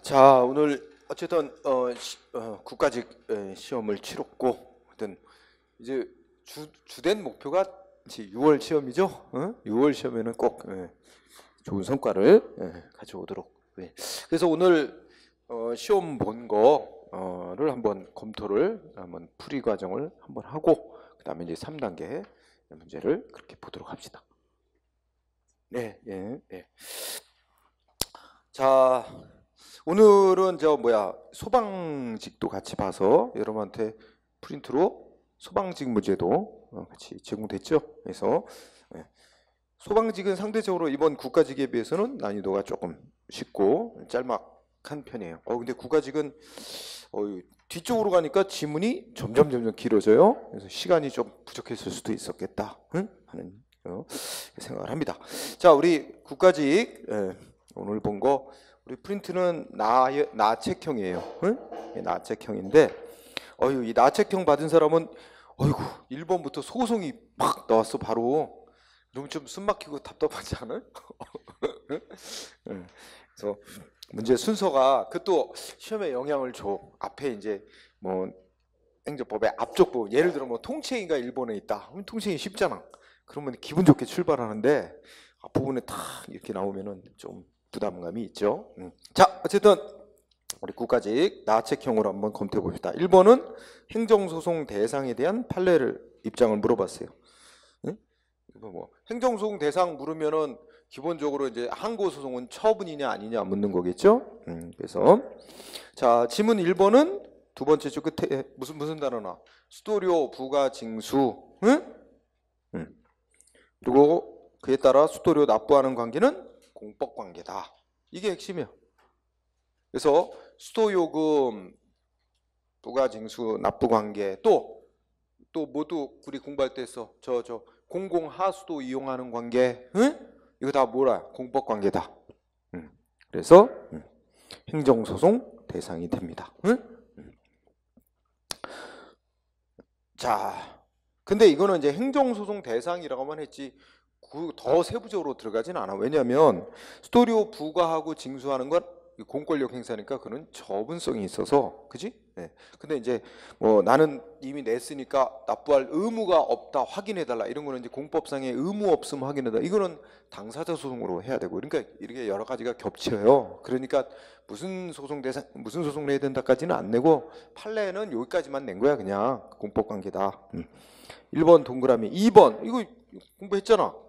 자, 오늘 어쨌든 국가직 시험을 치렀고, 하여튼 이제 주된 목표가 이제 6월 시험이죠. 6월 시험에는 꼭 좋은 성과를 가져오도록. 그래서 오늘 시험 본 거를 한번 검토를 한번 풀이 과정을 한번 하고, 그다음에 이제 3단계 문제를 그렇게 보도록 합시다. 네, 예, 예. 자. 오늘은 소방직도 같이 봐서 여러분한테 프린트로 소방직 문제도 같이 제공됐죠. 그래서 소방직은 상대적으로 이번 국가직에 비해서는 난이도가 조금 쉽고 짤막한 편이에요. 근데 국가직은 뒤쪽으로 가니까 지문이 점점 길어져요. 그래서 시간이 좀 부족했을 수도 있었겠다 하는 생각을 합니다. 자, 우리 국가직 오늘 본 거 우리 프린트는 나책형이에요. 나책형인데 이 나책형 받은 사람은 1번부터 소송이 막 나왔어. 바로 너무 좀 숨막히고 답답하지 않아요? 그래서 문제 순서가 그것도 시험에 영향을 줘. 앞에 이제 뭐 행정법의 앞쪽 부분, 예를 들어 뭐 통칭이가 일본에 있다. 그럼 통칭이 쉽잖아. 그러면 기분 좋게 출발하는데 앞부분에 딱 이렇게 나오면은 좀 부담감이 있죠. 자, 어쨌든 우리 국가직 나책형으로 한번 검토해 봅시다. 1번은 행정소송 대상에 대한 판례를 입장을 물어봤어요. 뭐 행정소송 대상 물으면은 기본적으로 이제 항고소송은 처분이냐 아니냐 묻는 거겠죠. 그래서 자, 지문 1번은 두 번째 줄 끝에 무슨 단어나 수도료 부과 징수, 그리고 그에 따라 수도료 납부하는 관계는 공법관계다. 이게 핵심이에요. 그래서 수도요금, 부가징수, 납부관계 또 모두 우리 공부할 때 했어. 저 공공하수도 이용하는 관계, 이거 다 뭐라? 공법관계다. 그래서 행정소송 대상이 됩니다. 자, 근데 이거는 이제 행정소송 대상이라고만 했지 더 세부적으로 들어가진 않아. 왜냐하면 수도료 부과하고 징수하는 건 공권력 행사니까 그는 처분성이 있어서, 그지? 네. 근데 이제 뭐 나는 이미 냈으니까 납부할 의무가 없다 확인해달라 이런 거는 이제 공법상의 의무 없음 확인해달라, 이거는 당사자 소송으로 해야 되고, 그러니까 이렇게 여러 가지가 겹쳐요. 그러니까 무슨 소송을 해야 된다까지는 안 내고 판례는 여기까지만 낸 거야. 그냥 공법관계다. 1번 동그라미. 2번 이거 공부했잖아.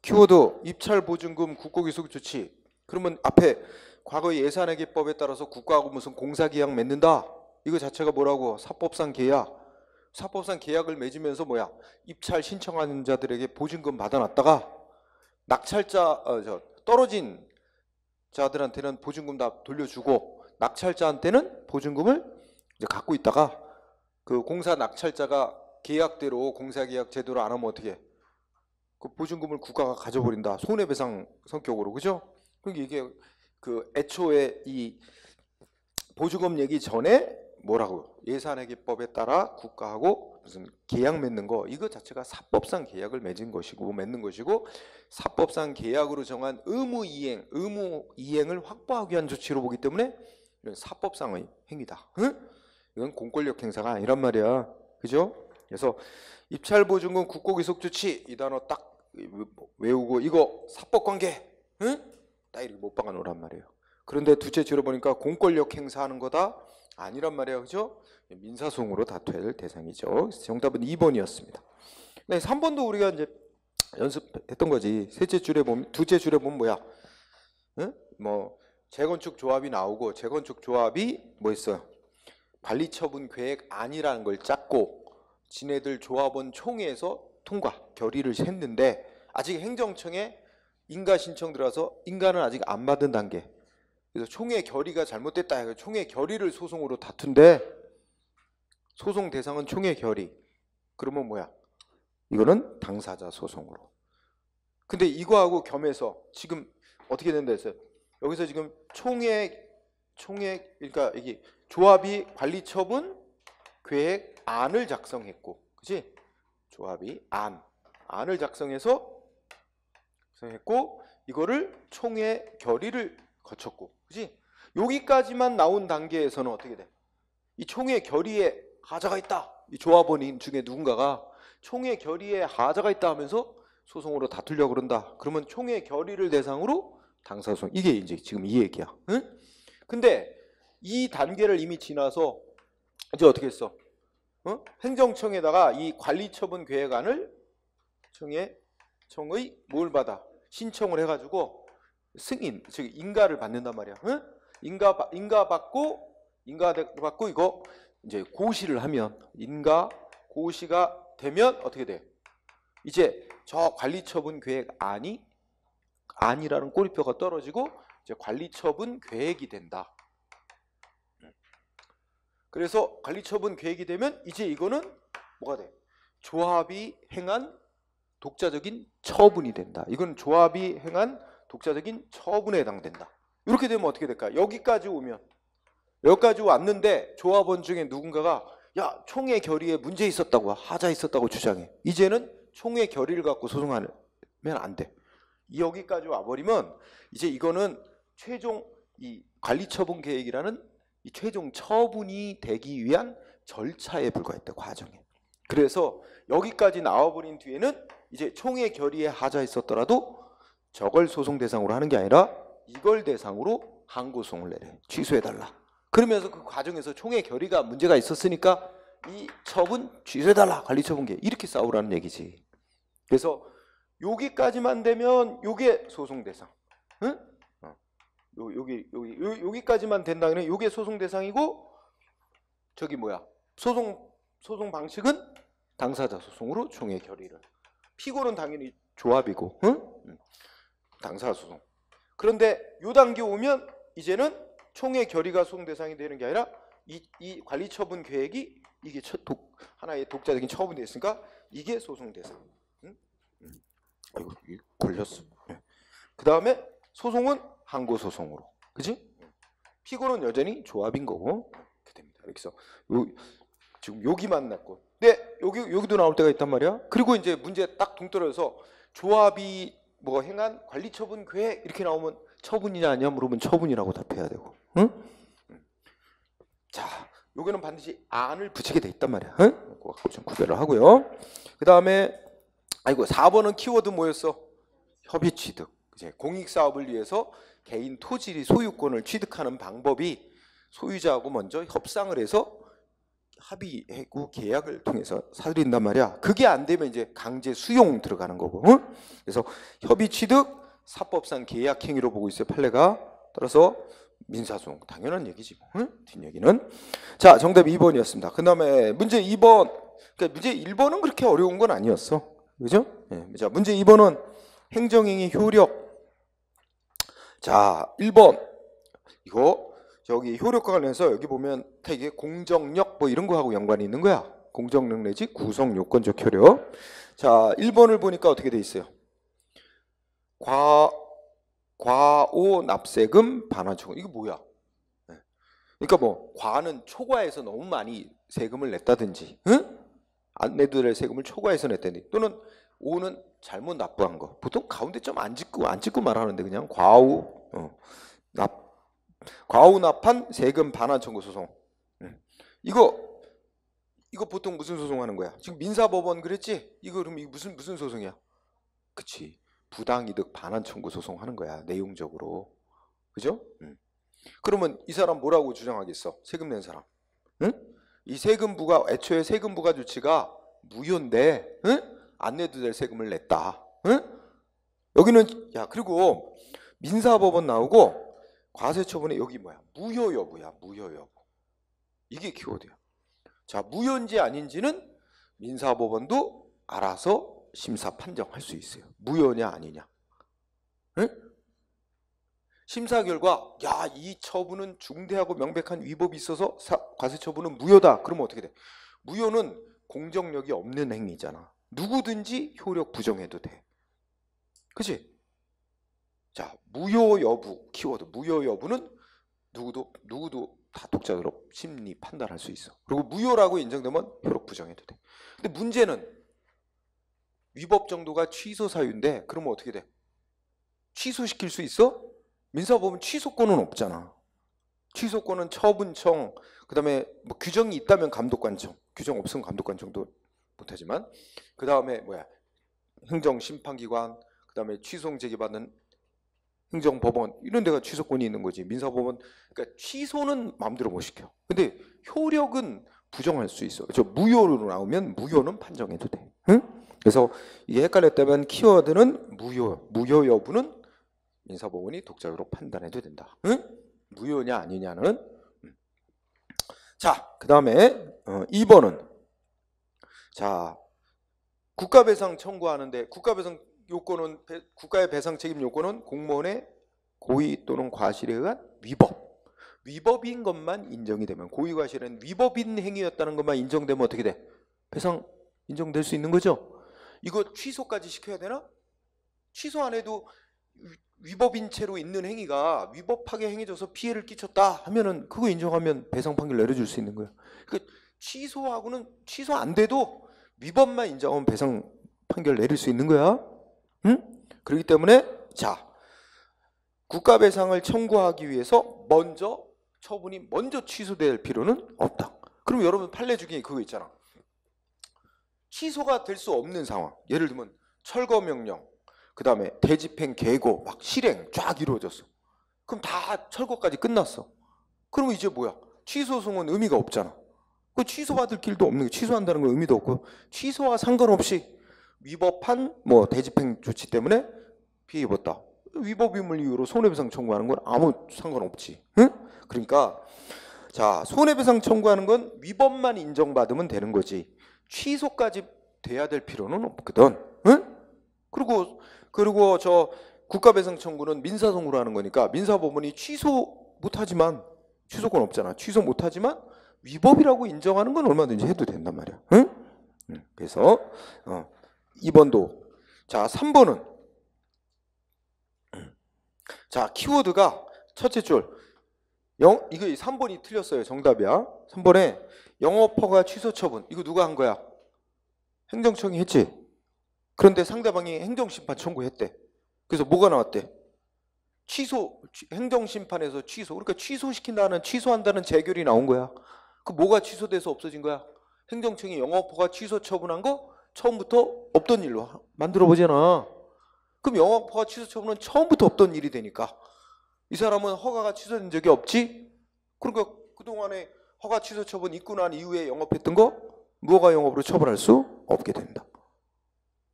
키워드 입찰보증금 국고기속조치. 그러면 앞에 과거 예산회계법에 따라서 국가하고 무슨 공사계약 맺는다. 이거 자체가 뭐라고? 사법상 계약. 사법상 계약을 맺으면서 입찰 신청하는 자들에게 보증금 받아놨다가 낙찰자 떨어진 자들한테는 보증금 다 돌려주고 낙찰자한테는 보증금을 이제 갖고 있다가 그 공사 낙찰자가 계약대로 공사계약 제대로 안 하면 어떻게 해? 그 보증금을 국가가 가져버린다. 손해배상 성격으로, 그죠? 그러니까 이게 그 애초에 이 보증금 얘기 전에 뭐라고? 예산회계법에 따라 국가하고 무슨 계약 맺는 거, 이거 자체가 사법상 계약을 맺는 것이고 사법상 계약으로 정한 의무 이행을 확보하기 위한 조치로 보기 때문에 이건 사법상의 행위다. 이건 공권력 행사가 아니란 말이야. 그죠? 그래서 입찰보증금 국고기속조치 이 단어 딱 외우고 이거 사법관계 딱 이렇게 못 박아 놓으란 말이에요. 그런데 두째 줄여 보니까 공권력 행사하는 거다 아니란 말이에요. 그죠? 민사소송으로 다툴 대상이죠. 정답은 2번이었습니다. 네, 3번도 우리가 이제 연습했던 거지. 두째 줄에 보면 뭐야? 뭐 재건축 조합이 나오고 재건축 조합이 뭐 있어요? 관리처분 계획 안이라는 걸 짰고 지네들 조합원 총회에서 결의를 했는데 아직 행정청에 인가 신청 들어와서 인가는 아직 안 받은 단계. 그래서 총회 결의가 잘못됐다. 총회 결의를 소송으로 다툰데 소송 대상은 총회 결의. 그러면 뭐야? 이거는 당사자 소송으로. 근데 이거하고 겸해서 지금 어떻게 된다 했어요? 여기서 지금 총회 그러니까 이게 조합이 관리처분 계획 안을 작성했고, 그치? 조합이 안을 작성했고 이거를 총회 결의를 거쳤고, 그지? 여기까지만 나온 단계에서는 어떻게 돼? 이 총회 결의에 하자가 있다. 이 조합원인 중에 누군가가 총회 결의에 하자가 있다 하면서 소송으로 다투려고 그런다. 그러면 총회 결의를 대상으로 당사소송. 이게 이제 지금 이 얘기야. 응? 근데 이 단계를 이미 지나서 이제 어떻게 했어? 행정청에다가 이 관리처분 계획안을 청의 뭘 받아? 신청을 해가지고 승인, 즉 인가를 받는단 말이야. 응? 인가 받고 이거 이제 고시를 하면 고시가 되면 어떻게 돼? 이제 저 관리처분 계획안이라는 꼬리표가 떨어지고 이제 관리처분 계획이 된다. 그래서 관리처분 계획이 되면 이제 이거는 뭐가 돼? 조합이 행한 독자적인 처분이 된다. 이건 조합이 행한 독자적인 처분에 해당된다. 이렇게 되면 어떻게 될까? 여기까지 왔는데 조합원 중에 누군가가 야, 총회 결의에 문제 있었다고, 하자 있었다고 주장해. 이제는 총회 결의를 갖고 소송하면 안 돼. 여기까지 와버리면 이제 이거는 최종 이 관리처분 계획이라는 이 최종 처분이 되기 위한 절차에 불과했다. 과정에. 그래서 여기까지 나와버린 뒤에는 이제 총회 결의에 하자 있었더라도 저걸 소송 대상으로 하는 게 아니라 이걸 대상으로 항고소송을 내래. 취소해달라. 그러면서 그 과정에서 총회 결의가 문제가 있었으니까 이 처분 취소해달라. 관리처분 계획. 이렇게 싸우라는 얘기지. 그래서 여기까지만 되면 요게 소송 대상. 응? 여기까지만 된다면 요게 소송 대상이고 저기 뭐야? 소송 방식은 당사자 소송으로 총회 결의를. 피고는 당연히 조합이고, 응? 당사자 소송. 그런데 요 단계 오면 이제는 총회 결의가 소송 대상이 되는 게 아니라 이 관리처분 계획이 이게 하나의 독자적인 처분이 됐으니까 이게 소송 대상. 응? 아이고 걸렸어. 그 다음에 소송은 항고 소송으로, 그지? 피고는 여전히 조합인 거고 이렇게 됩니다. 그래서 지금 여기만 났고, 근데 여기도 나올 때가 있단 말이야. 그리고 이제 문제 딱 동떨어져서 조합이 뭐 행한 관리처분 계획 이렇게 나오면 처분이냐 아니냐 물으면 처분이라고 답해야 되고, 응? 자, 여기는 반드시 안을 붙이게 돼 있단 말이야. 응? 그거 좀 구별을 하고요. 그 다음에 4번은 키워드 뭐였어? 협의 취득. 이제 공익사업을 위해서 개인 토지 소유권을 취득하는 방법이 소유자하고 먼저 협상을 해서 합의하고 계약을 통해서 사들인단 말이야. 그게 안 되면 이제 강제 수용 들어가는 거고. 응? 그래서 협의 취득 사법상 계약 행위로 보고 있어요. 판례가. 따라서 민사소송 당연한 얘기지. 응? 뒷얘기는. 자, 정답 2번이었습니다. 그 다음에 문제 2번. 그러니까 문제 1번은 그렇게 어려운 건 아니었어. 그죠? 네. 자, 문제 2번은 행정행위 효력. 자, 1번. 이거 저기 효력과 관련해서 여기 보면 이게 공정력 뭐 이런 거하고 연관이 있는 거야. 공정력 내지 구성 요건적 효력. 자, 1번을 보니까 어떻게 돼 있어요? 과오 납세금 반환 청구. 이게 뭐야? 그러니까 뭐 과는 초과해서 너무 많이 세금을 냈다든지, 응? 안 내도 될 세금을 초과해서 냈다든지, 또는 오는 잘못 납부한 거. 보통 가운데 좀 안 찍고 말하는데 그냥 과오 납한 세금 반환 청구 소송. 이거 보통 무슨 소송하는 거야? 지금 민사법원 그랬지? 이거 그럼 이거 무슨 소송이야? 그치? 부당이득 반환 청구 소송 하는 거야. 내용적으로. 그죠? 그러면 이 사람 뭐라고 주장하겠어? 세금 낸 사람. 응? 이 세금부가 애초에 세금부가 조치가 무효인데, 응? 안 내도 될 세금을 냈다. 응? 여기는 그리고 민사법원 나오고 과세처분에 여기 뭐야? 무효 여부야. 무효 여부. 이게 키워드야. 자, 무효인지 아닌지는 민사법원도 알아서 심사 판정할 수 있어요. 무효냐 아니냐. 응? 심사 결과 이 처분은 중대하고 명백한 위법이 있어서 과세처분은 무효다. 그러면 어떻게 돼? 무효는 공정력이 없는 행위잖아. 누구든지 효력 부정해도 돼. 그치? 자, 무효 여부 키워드. 무효 여부는 누구도 다 독자적으로 심리 판단할 수 있어. 그리고 무효라고 인정되면 효력 부정해도 돼. 근데 문제는 위법 정도가 취소 사유인데 그러면 어떻게 돼? 취소시킬 수 있어? 민사법은 취소권은 없잖아. 취소권은 처분청, 그다음에 뭐 규정이 있다면 감독관청, 규정 없으면 감독관청도 못하지만, 그다음에 뭐야, 행정심판기관, 그다음에 취소 제기받는 행정법원, 이런 데가 취소권이 있는 거지. 민사법원, 그러니까 취소는 마음대로 못 시켜. 근데 효력은 부정할 수 있어. 저 무효로 나오면 무효는 판정해도 돼. 응? 그래서 이게 헷갈렸다면 키워드는 무효 여부는 민사법원이 독자적으로 판단해도 된다. 응? 무효냐 아니냐는. 자, 그 다음에 2번은 자, 국가배상 청구하는데 국가배상 요건은, 국가의 배상 책임 요건은 공무원의 고의 또는 과실에 의한 위법인 것만 인정이 되면, 고의 과실은 위법인 행위였다는 것만 인정되면 어떻게 돼? 배상 인정될 수 있는 거죠. 이거 취소까지 시켜야 되나? 취소 안 해도 위법인 채로 있는 행위가 위법하게 행해져서 피해를 끼쳤다 하면은 그거 인정하면 배상 판결 내려줄 수 있는 거야. 그러니까 취소하고는, 취소 안 돼도 위법만 인정하면 배상 판결 내릴 수 있는 거야. 응? 그렇기 때문에 자, 국가배상을 청구하기 위해서 처분이 먼저 취소될 필요는 없다. 그럼 여러분 판례 중에 그거 있잖아. 취소가 될 수 없는 상황. 예를 들면 철거명령, 그 다음에 대집행 계고 막 실행 쫙 이루어졌어. 그럼 다 철거까지 끝났어. 그러면 이제 뭐야? 취소송은 의미가 없잖아. 그 취소받을 길도 없는 게, 취소한다는 건 의미도 없고, 취소와 상관없이 위법한 뭐 대집행 조치 때문에 피해 입었다. 위법임을 이유로 손해배상 청구하는 건 아무 상관없지. 응? 그러니까 자, 손해배상 청구하는 건 위법만 인정받으면 되는 거지. 취소까지 돼야 될 필요는 없거든. 응? 그리고 저 국가배상 청구는 민사송으로 하는 거니까 민사법원이 취소 못하지만, 취소권 없잖아. 취소 못하지만 위법이라고 인정하는 건 얼마든지 해도 된단 말이야. 응? 그래서 2번도. 자, 3번은 자, 키워드가 첫째 줄 이거 3번이 틀렸어요. 정답이야. 3번에 영업허가 취소 처분, 이거 누가 한 거야? 행정청이 했지. 그런데 상대방이 행정심판 청구했대. 그래서 뭐가 나왔대? 행정심판에서 취소. 그러니까 취소시킨다는, 취소한다는 재결이 나온 거야. 그 뭐가 취소돼서 없어진 거야? 행정청이 영업허가 취소 처분한 거 처음부터 없던 일로 만들어 보잖아. 그럼 영업허가 취소 처분은 처음부터 없던 일이 되니까 이 사람은 허가가 취소된 적이 없지? 그러니까 그동안에 허가 취소 처분 있고 난 이후에 영업했던 거 무허가 영업으로 처벌할 수 없게 된다.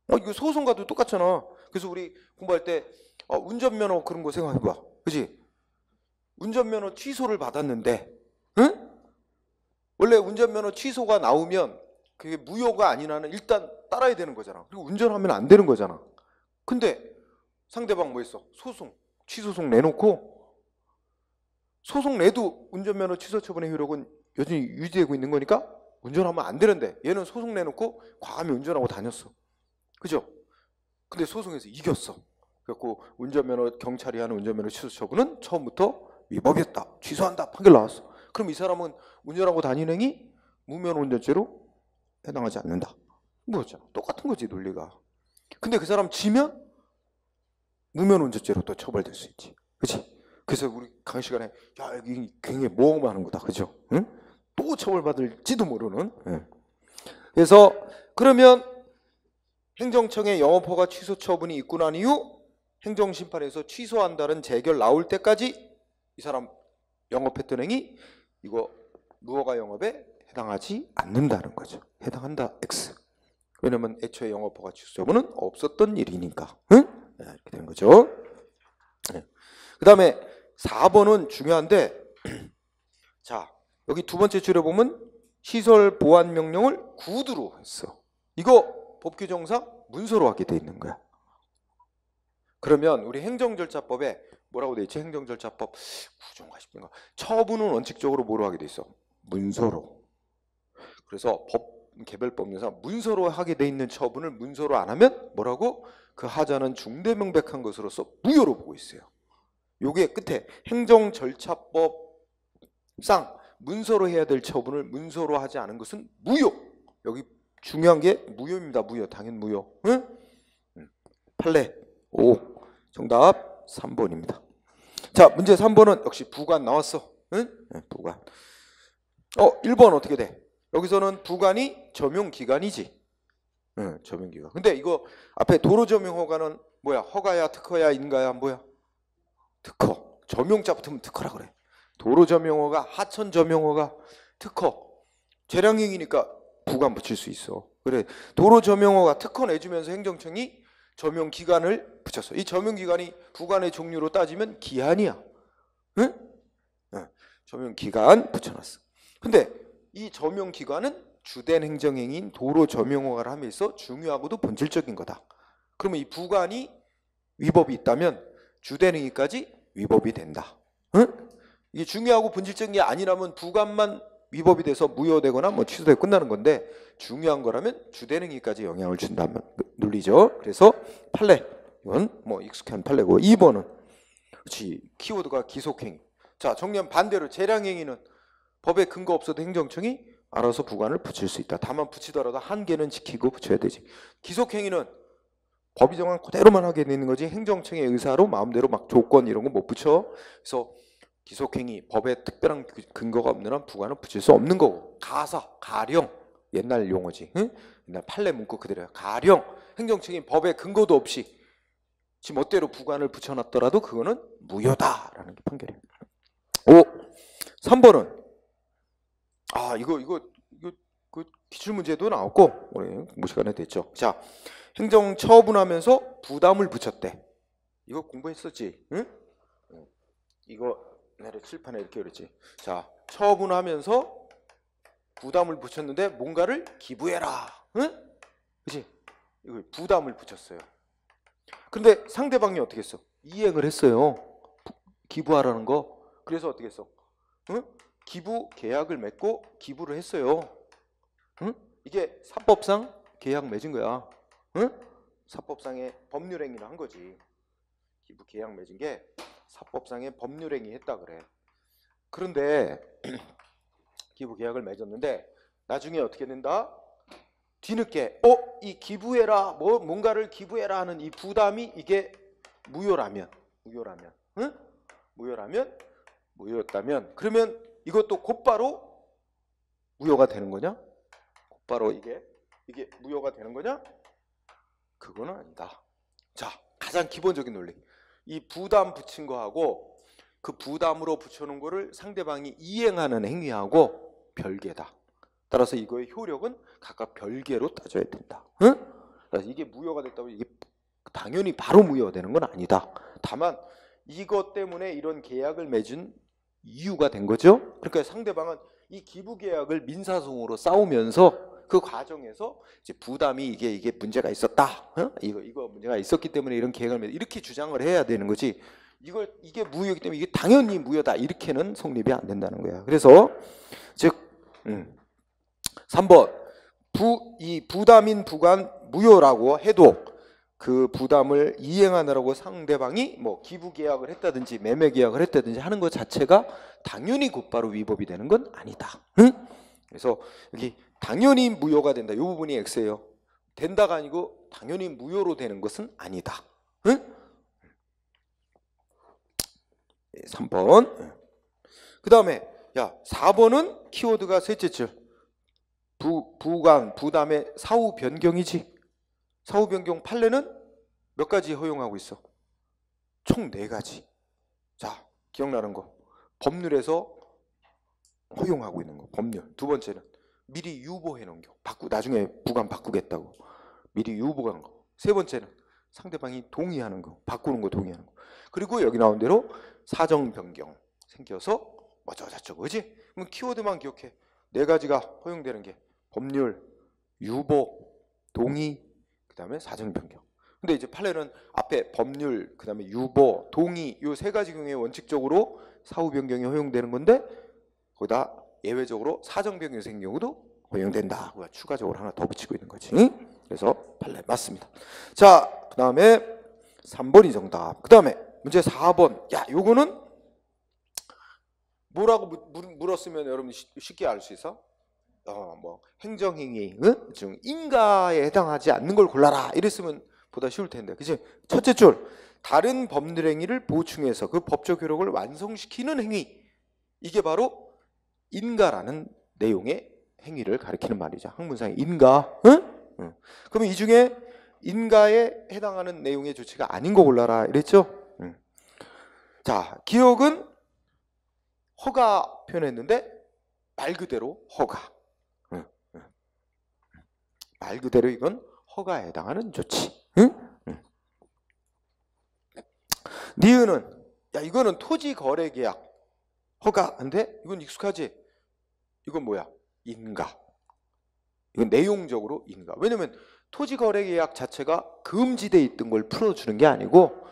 이거 소송과도 똑같잖아. 그래서 우리 공부할 때 운전면허 그런 거 생각해봐. 그치? 운전면허 취소를 받았는데, 응? 원래 운전면허 취소가 나오면 그게 무효가 아닌 한은 일단 따라야 되는 거잖아. 그리고 운전하면 안 되는 거잖아. 근데 상대방 뭐 했어? 취소송 내놓고, 소송 내도 운전면허 취소 처분의 효력은 여전히 유지되고 있는 거니까 운전하면 안 되는데 얘는 소송 내놓고 과감히 운전하고 다녔어. 그죠? 근데 소송에서 이겼어. 그래갖고 운전면허, 경찰이 하는 운전면허 취소 처분은 처음부터 위법이었다, 취소한다 판결 나왔어. 그럼 이 사람은 운전하고 다니는 행위 무면허 운전죄로 해당하지 않는다. 뭐였잖아. 똑같은 거지 논리가. 근데 그 사람 지면 무면허 운전죄로 또 처벌될 수 있지. 그렇지? 그래서 우리 강의 시간에 야, 여기 굉장히 모험하는 거다. 그죠? 응? 또 처벌받을지도 모르는. 응. 그래서 그러면 행정청의 영업허가 취소 처분이 있고 난 이후 행정심판에서 취소한다는 재결 나올 때까지 이 사람 영업했던 행위 이거 무허가 영업에 해당하지 않는다는 거죠. 해당한다 X. 왜냐면 애초에 영업허가 취소 처분은 없었던 일이니까. 응? 네, 이렇게 되는 거죠. 네. 그 다음에 4번은 중요한데 자, 여기 두 번째 줄에 보면 시설 보안 명령을 구두로 했어. 이거 법규정상 문서로 하게 돼 있는 거야. 그러면 우리 행정절차법에 뭐라고 돼 있지? 행정절차법 구조인가 싶은가? 처분은 원칙적으로 뭐로 하게 돼 있어? 문서로. 그래서 개별법률상 문서로 하게 돼 있는 처분을 문서로 안 하면 뭐라고? 그 하자는 중대명백한 것으로서 무효로 보고 있어요. 요게 끝에 행정절차법상 문서로 해야 될 처분을 문서로 하지 않은 것은 무효. 여기 중요한 게 무효입니다. 무효. 당연 무효. 응? 판례 5. 정답 3번입니다. 자, 문제 3번은 역시 부관 나왔어. 응? 부관. 1번 어떻게 돼? 여기서는 부관이 점용기관이지. 응, 점용기관. 근데 이거 앞에 도로점용허가는 뭐야? 허가야, 특허야, 인가야, 뭐야? 특허. 점용자 붙으면 특허라 그래. 도로점용허가, 하천점용허가, 특허. 재량행위니까 부관 붙일 수 있어. 그래. 도로점용허가 특허 내주면서 행정청이 점용기간을 붙였어. 이 점용기간이 부관의 종류로 따지면 기한이야. 응? 점용기간 붙여놨어. 근데 이 점용기관은 주된 행정행위인 도로점용허가를 함에서 중요하고도 본질적인 거다. 그러면 이 부관이 위법이 있다면 주된 행위까지 위법이 된다. 응? 이게 중요하고 본질적인 게 아니라면 부관만 위법이 돼서 무효되거나 뭐 취소되고 끝나는 건데 중요한 거라면 주된 행위까지 영향을 준다면 논리죠. 그래서 판례. 이건 뭐 익숙한 판례고 2번은 그렇지. 키워드가 기속행위. 자, 정리하면 반대로 재량행위는 법에 근거 없어도 행정청이 알아서 부관을 붙일 수 있다. 다만 붙이더라도 한계는 지키고 붙여야 되지. 기속행위는 법이 정한 그대로만 하게 되는 거지 행정청의 의사로 마음대로 막 조건 이런 거 못 붙여. 그래서 기속행위, 법에 특별한 근거가 없는 한 부관은 붙일 수 없는 거고 가사, 가령 옛날 용어지. 응? 옛날 판례 문구 그대로야. 가령 행정청이 법에 근거도 없이 지 멋대로 부관을 붙여놨더라도 그거는 무효다라는 게 판결입니다. 3번은 이거 그 기출문제도 나왔고 우리 공부 시간에 됐죠. 자, 행정 처분하면서 부담을 붙였대. 이거 공부했었지? 응? 이거 내래 칠판에 이렇게 그랬지. 자, 처분하면서 부담을 붙였는데 뭔가를 기부해라. 응? 그치? 이거 부담을 붙였어요. 근데 상대방이 어떻게 했어? 이행을 했어요. 기부하라는 거. 그래서 어떻게 했어? 응? 기부 계약을 맺고 기부를 했어요. 응? 이게 사법상 계약 맺은 거야. 응? 사법상의 법률행위를 한 거지. 기부 계약 맺은 게 사법상의 법률행위 했다 그래. 그런데 기부 계약을 맺었는데 나중에 어떻게 된다? 뒤늦게 이 기부해라 뭔가를 기부해라 하는 이 부담이 이게 무효라면 응? 무효였다면 그러면 이것도 곧바로 무효가 되는 거냐? 곧바로 이게 무효가 되는 거냐? 그거는 아니다. 자, 가장 기본적인 논리. 이 부담 붙인 거하고 그 부담으로 붙여놓은 거를 상대방이 이행하는 행위하고 별개다. 따라서 이거의 효력은 각각 별개로 따져야 된다. 응? 그래서 이게 무효가 됐다고 이게 당연히 바로 무효되는 건 아니다. 다만 이것 때문에 이런 계약을 맺은 이유가 된 거죠. 그러니까 상대방은 이 기부 계약을 민사소송으로 싸우면서 그 과정에서 이제 부담이 이게 문제가 있었다. 어? 이거 문제가 있었기 때문에 이런 계약을 맺 이렇게 주장을 해야 되는 거지. 이게 무효이기 때문에 이게 당연히 무효다. 이렇게는 성립이 안 된다는 거야. 그래서 즉 3번 이 부담인 부관 무효라고 해도 그 부담을 이행하느라고 상대방이 뭐 기부 계약을 했다든지 매매 계약을 했다든지 하는 것 자체가 당연히 곧바로 위법이 되는 건 아니다. 응? 그래서 여기 당연히 무효가 된다. 이 부분이 X예요. 된다가 아니고 당연히 무효로 되는 것은 아니다. 응? 3번. 그 다음에 4번은 키워드가 셋째 줄. 부관, 부담의 사후 변경이지. 사후 변경 판례는 몇 가지 허용하고 있어? 총 4가지. 자, 기억나는 거. 법률에서 허용하고 있는 거. 법률. 두 번째는 미리 유보해 놓은 거. 나중에 부관 바꾸겠다고. 미리 유보한 거. 세 번째는 상대방이 동의하는 거. 바꾸는 거 동의하는 거. 그리고 여기 나온 대로 사정 변경 생겨서 어쩌고저쩌고. 그지? 그럼 키워드만 기억해. 4가지가 허용되는 게 법률, 유보, 동의, 그 다음에 사정 변경. 근데 이제 판례는 앞에 법률, 그 다음에 유보, 동의 이 3가지 경우에 원칙적으로 사후 변경이 허용되는 건데 거기다 예외적으로 사정 변경이 생긴 경우도 허용된다. 추가적으로 하나 더 붙이고 있는 거지. 그래서 판례 맞습니다. 자, 그 다음에 3번이 정답. 그 다음에 문제 4번. 요거는 뭐라고 물었으면 여러분이 쉽게 알 수 있어? 뭐 행정행위 중 인가에 해당하지 않는 걸 골라라 이랬으면 보다 쉬울 텐데, 그치? 첫째 줄 다른 법률행위를 보충해서 그 법적 효력을 완성시키는 행위. 이게 바로 인가라는 내용의 행위를 가리키는 말이죠. 학문상의 인가. 응? 응. 그러면 이 중에 인가에 해당하는 내용의 조치가 아닌 거 골라라 이랬죠? 응. 자, 기억은 허가 표현했는데 말 그대로 허가. 응. 응. 말 그대로 이건 허가에 해당하는 조치. 응? 응. 니은은 야 이거는 토지 거래 계약 허가인데 이건 익숙하지? 이건 뭐야? 인가. 이건 내용적으로 인가. 왜냐면 토지 거래 계약 자체가 금지돼 있던 걸 풀어주는 게 아니고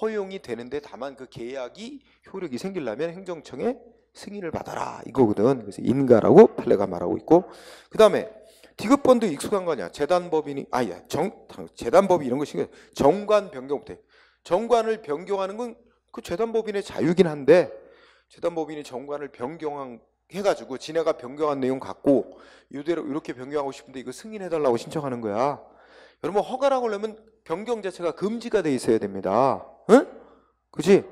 허용이 되는데 다만 그 계약이 효력이 생기려면 행정청의 승인을 받아라 이거거든. 그래서 인가라고 판례가 말하고 있고, 그 다음에 디귿번도 익숙한 거냐? 재단법인이 아야 재단법인 이런 거 신경. 정관 변경 때 정관을 변경하는 건 그 재단법인의 자유긴 한데 재단법인이 정관을 변경해가지고 지네가 변경한 내용 갖고 이대로 이렇게 변경하고 싶은데 이거 승인해달라고 신청하는 거야. 여러분 허가라고 하려면 변경 자체가 금지가 돼 있어야 됩니다. 응? 그지?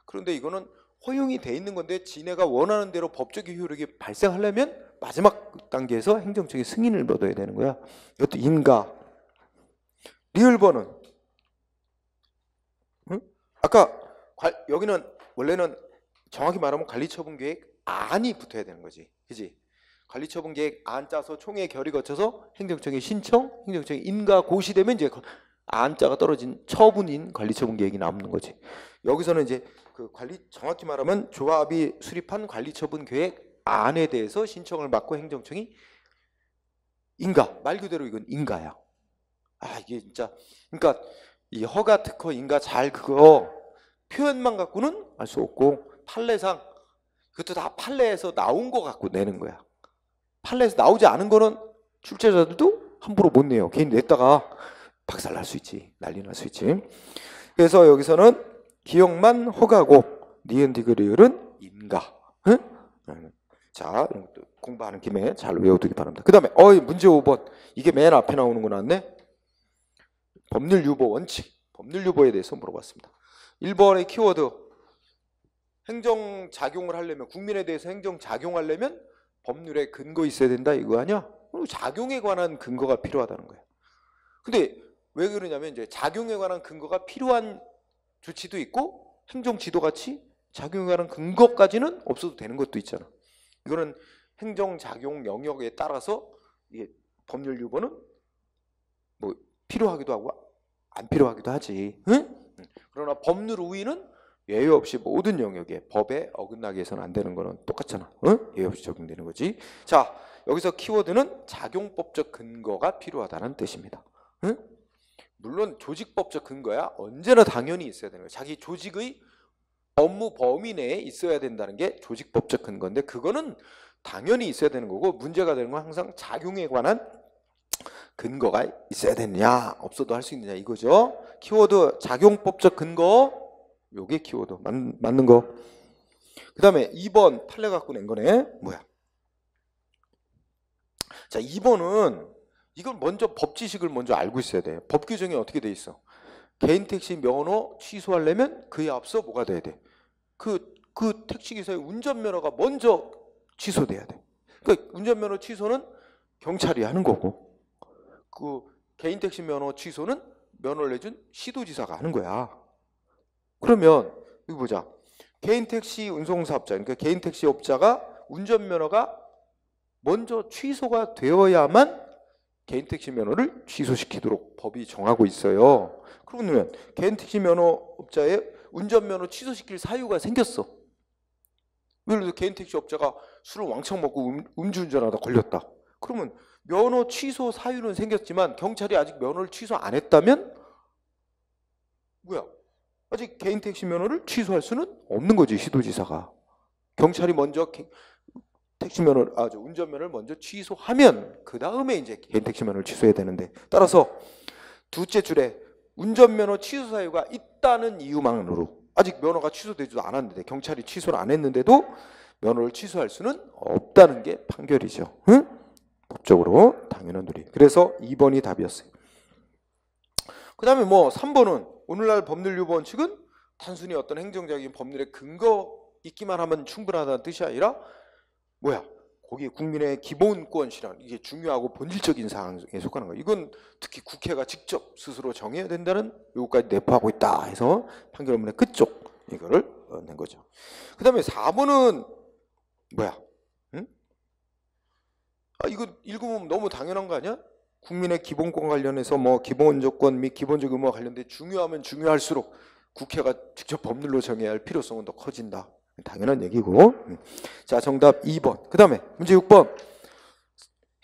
그런데 이거는 허용이 돼 있는 건데 지네가 원하는 대로 법적인 효력이 발생하려면 마지막 단계에서 행정청의 승인을 얻어야 되는 거야. 이것도 인가. 리을번은 응? 아까 여기는 원래는 정확히 말하면 관리처분계획 안이 붙어야 되는 거지. 그지? 관리처분계획 안 짜서 총회 결의 거쳐서 행정청에 신청, 행정청에 인가 고시되면 이제 안자가 떨어진 처분인 관리처분계획이 남는 거지. 여기서는 이제 그 정확히 말하면 조합이 수립한 관리처분계획 안에 대해서 신청을 받고 행정청이 인가, 말 그대로 이건 인가야. 아 이게 진짜 그러니까 이 허가 특허 인가 잘 그거 표현만 갖고는 알 수 없고 판례상 그것도 다 판례에서 나온 거 갖고 내는 거야. 판례에서 나오지 않은 거는 출제자들도 함부로 못 내요. 괜히 냈다가 박살 날 수 있지. 난리 날 수 있지. 그래서 여기서는 기억만 허가고 니은 디귿 리을은 인가. 응? 자, 공부하는 김에 잘 외워두기 바랍니다. 그 다음에 문제 5번. 이게 맨 앞에 나오는 거 나왔네. 법률 유보 원칙. 법률 유보에 대해서 물어봤습니다. 1번의 키워드. 행정작용을 하려면 국민에 대해서 행정작용하려면 법률에 근거 있어야 된다 이거 아니야? 작용에 관한 근거가 필요하다는 거야. 근데 왜 그러냐면 이제 작용에 관한 근거가 필요한 조치도 있고 행정지도 같이 작용에 관한 근거까지는 없어도 되는 것도 있잖아. 이거는 행정작용 영역에 따라서 이게 법률 유보는 뭐 필요하기도 하고 안 필요하기도 하지. 응? 그러나 법률 우위는 예외 없이 모든 영역에 법에 어긋나게 해서는 안 되는 거는 똑같잖아. 응? 예외 없이 적용되는 거지. 자, 여기서 키워드는 작용법적 근거가 필요하다는 뜻입니다. 응? 물론 조직법적 근거야 언제나 당연히 있어야 되는 거야. 자기 조직의 업무 범위 내에 있어야 된다는 게 조직법적 근거인데 그거는 당연히 있어야 되는 거고 문제가 되는 건 항상 작용에 관한 근거가 있어야 되느냐 없어도 할 수 있느냐 이거죠. 키워드 작용법적 근거 요게 키워드 맞는 거. 그 다음에 2번 판례 갖고 낸 거네. 뭐야? 자 2번은 이건 먼저 법 지식을 먼저 알고 있어야 돼요. 법 규정이 어떻게 돼 있어? 개인 택시 면허 취소하려면 그에 앞서 뭐가 돼야 돼? 그 택시기사의 운전면허가 먼저 취소돼야 돼. 그러니까 운전면허 취소는 경찰이 하는 거고 그 개인 택시 면허 취소는 면허를 내준 시도지사가 하는 거야. 그러면 여기 보자. 개인 택시 운송사업자 그러니까 개인 택시 업자가 운전면허가 먼저 취소가 되어야만 개인 택시 면허를 취소시키도록 법이 정하고 있어요. 그러면 개인 택시 면허업자의 운전면허 취소시킬 사유가 생겼어. 예를 들어 개인 택시 업자가 술을 왕창 먹고 음주운전하다 걸렸다. 그러면 면허 취소 사유는 생겼지만 경찰이 아직 면허를 취소 안 했다면 뭐야? 아직 개인 택시 면허를 취소할 수는 없는 거지 시도지사가. 경찰이 먼저 택시 면허, 운전면허를 먼저 취소하면 그 다음에 이제 개인 택시 면허를 취소해야 되는데 따라서 둘째 줄에 운전면허 취소 사유가 있다는 이유만으로 아직 면허가 취소되지도 않았는데 경찰이 취소를 안 했는데도 면허를 취소할 수는 없다는 게 판결이죠. 응? 법적으로 당연한 논리. 그래서 2번이 답이었어요. 그 다음에 뭐 3번은 오늘날 법률 유보 원칙은 단순히 어떤 행정적인 법률의 근거 있기만 하면 충분하다는 뜻이 아니라 뭐야? 거기에 국민의 기본권 실현, 이게 중요하고 본질적인 사항에 속하는 거예요. 이건 특히 국회가 직접 스스로 정해야 된다는 요구까지 내포하고 있다 해서 판결문의 끝쪽 이거를 낸 거죠. 그 다음에 4번은 뭐야? 응? 이거 읽으면 너무 당연한 거 아니야? 국민의 기본권 관련해서 뭐 기본 조건 및 기본적 의무와 관련돼 중요하면 중요할수록 국회가 직접 법률로 정해야 할 필요성은 더 커진다. 당연한 얘기고. 자, 정답 2번. 그 다음에 문제 6번.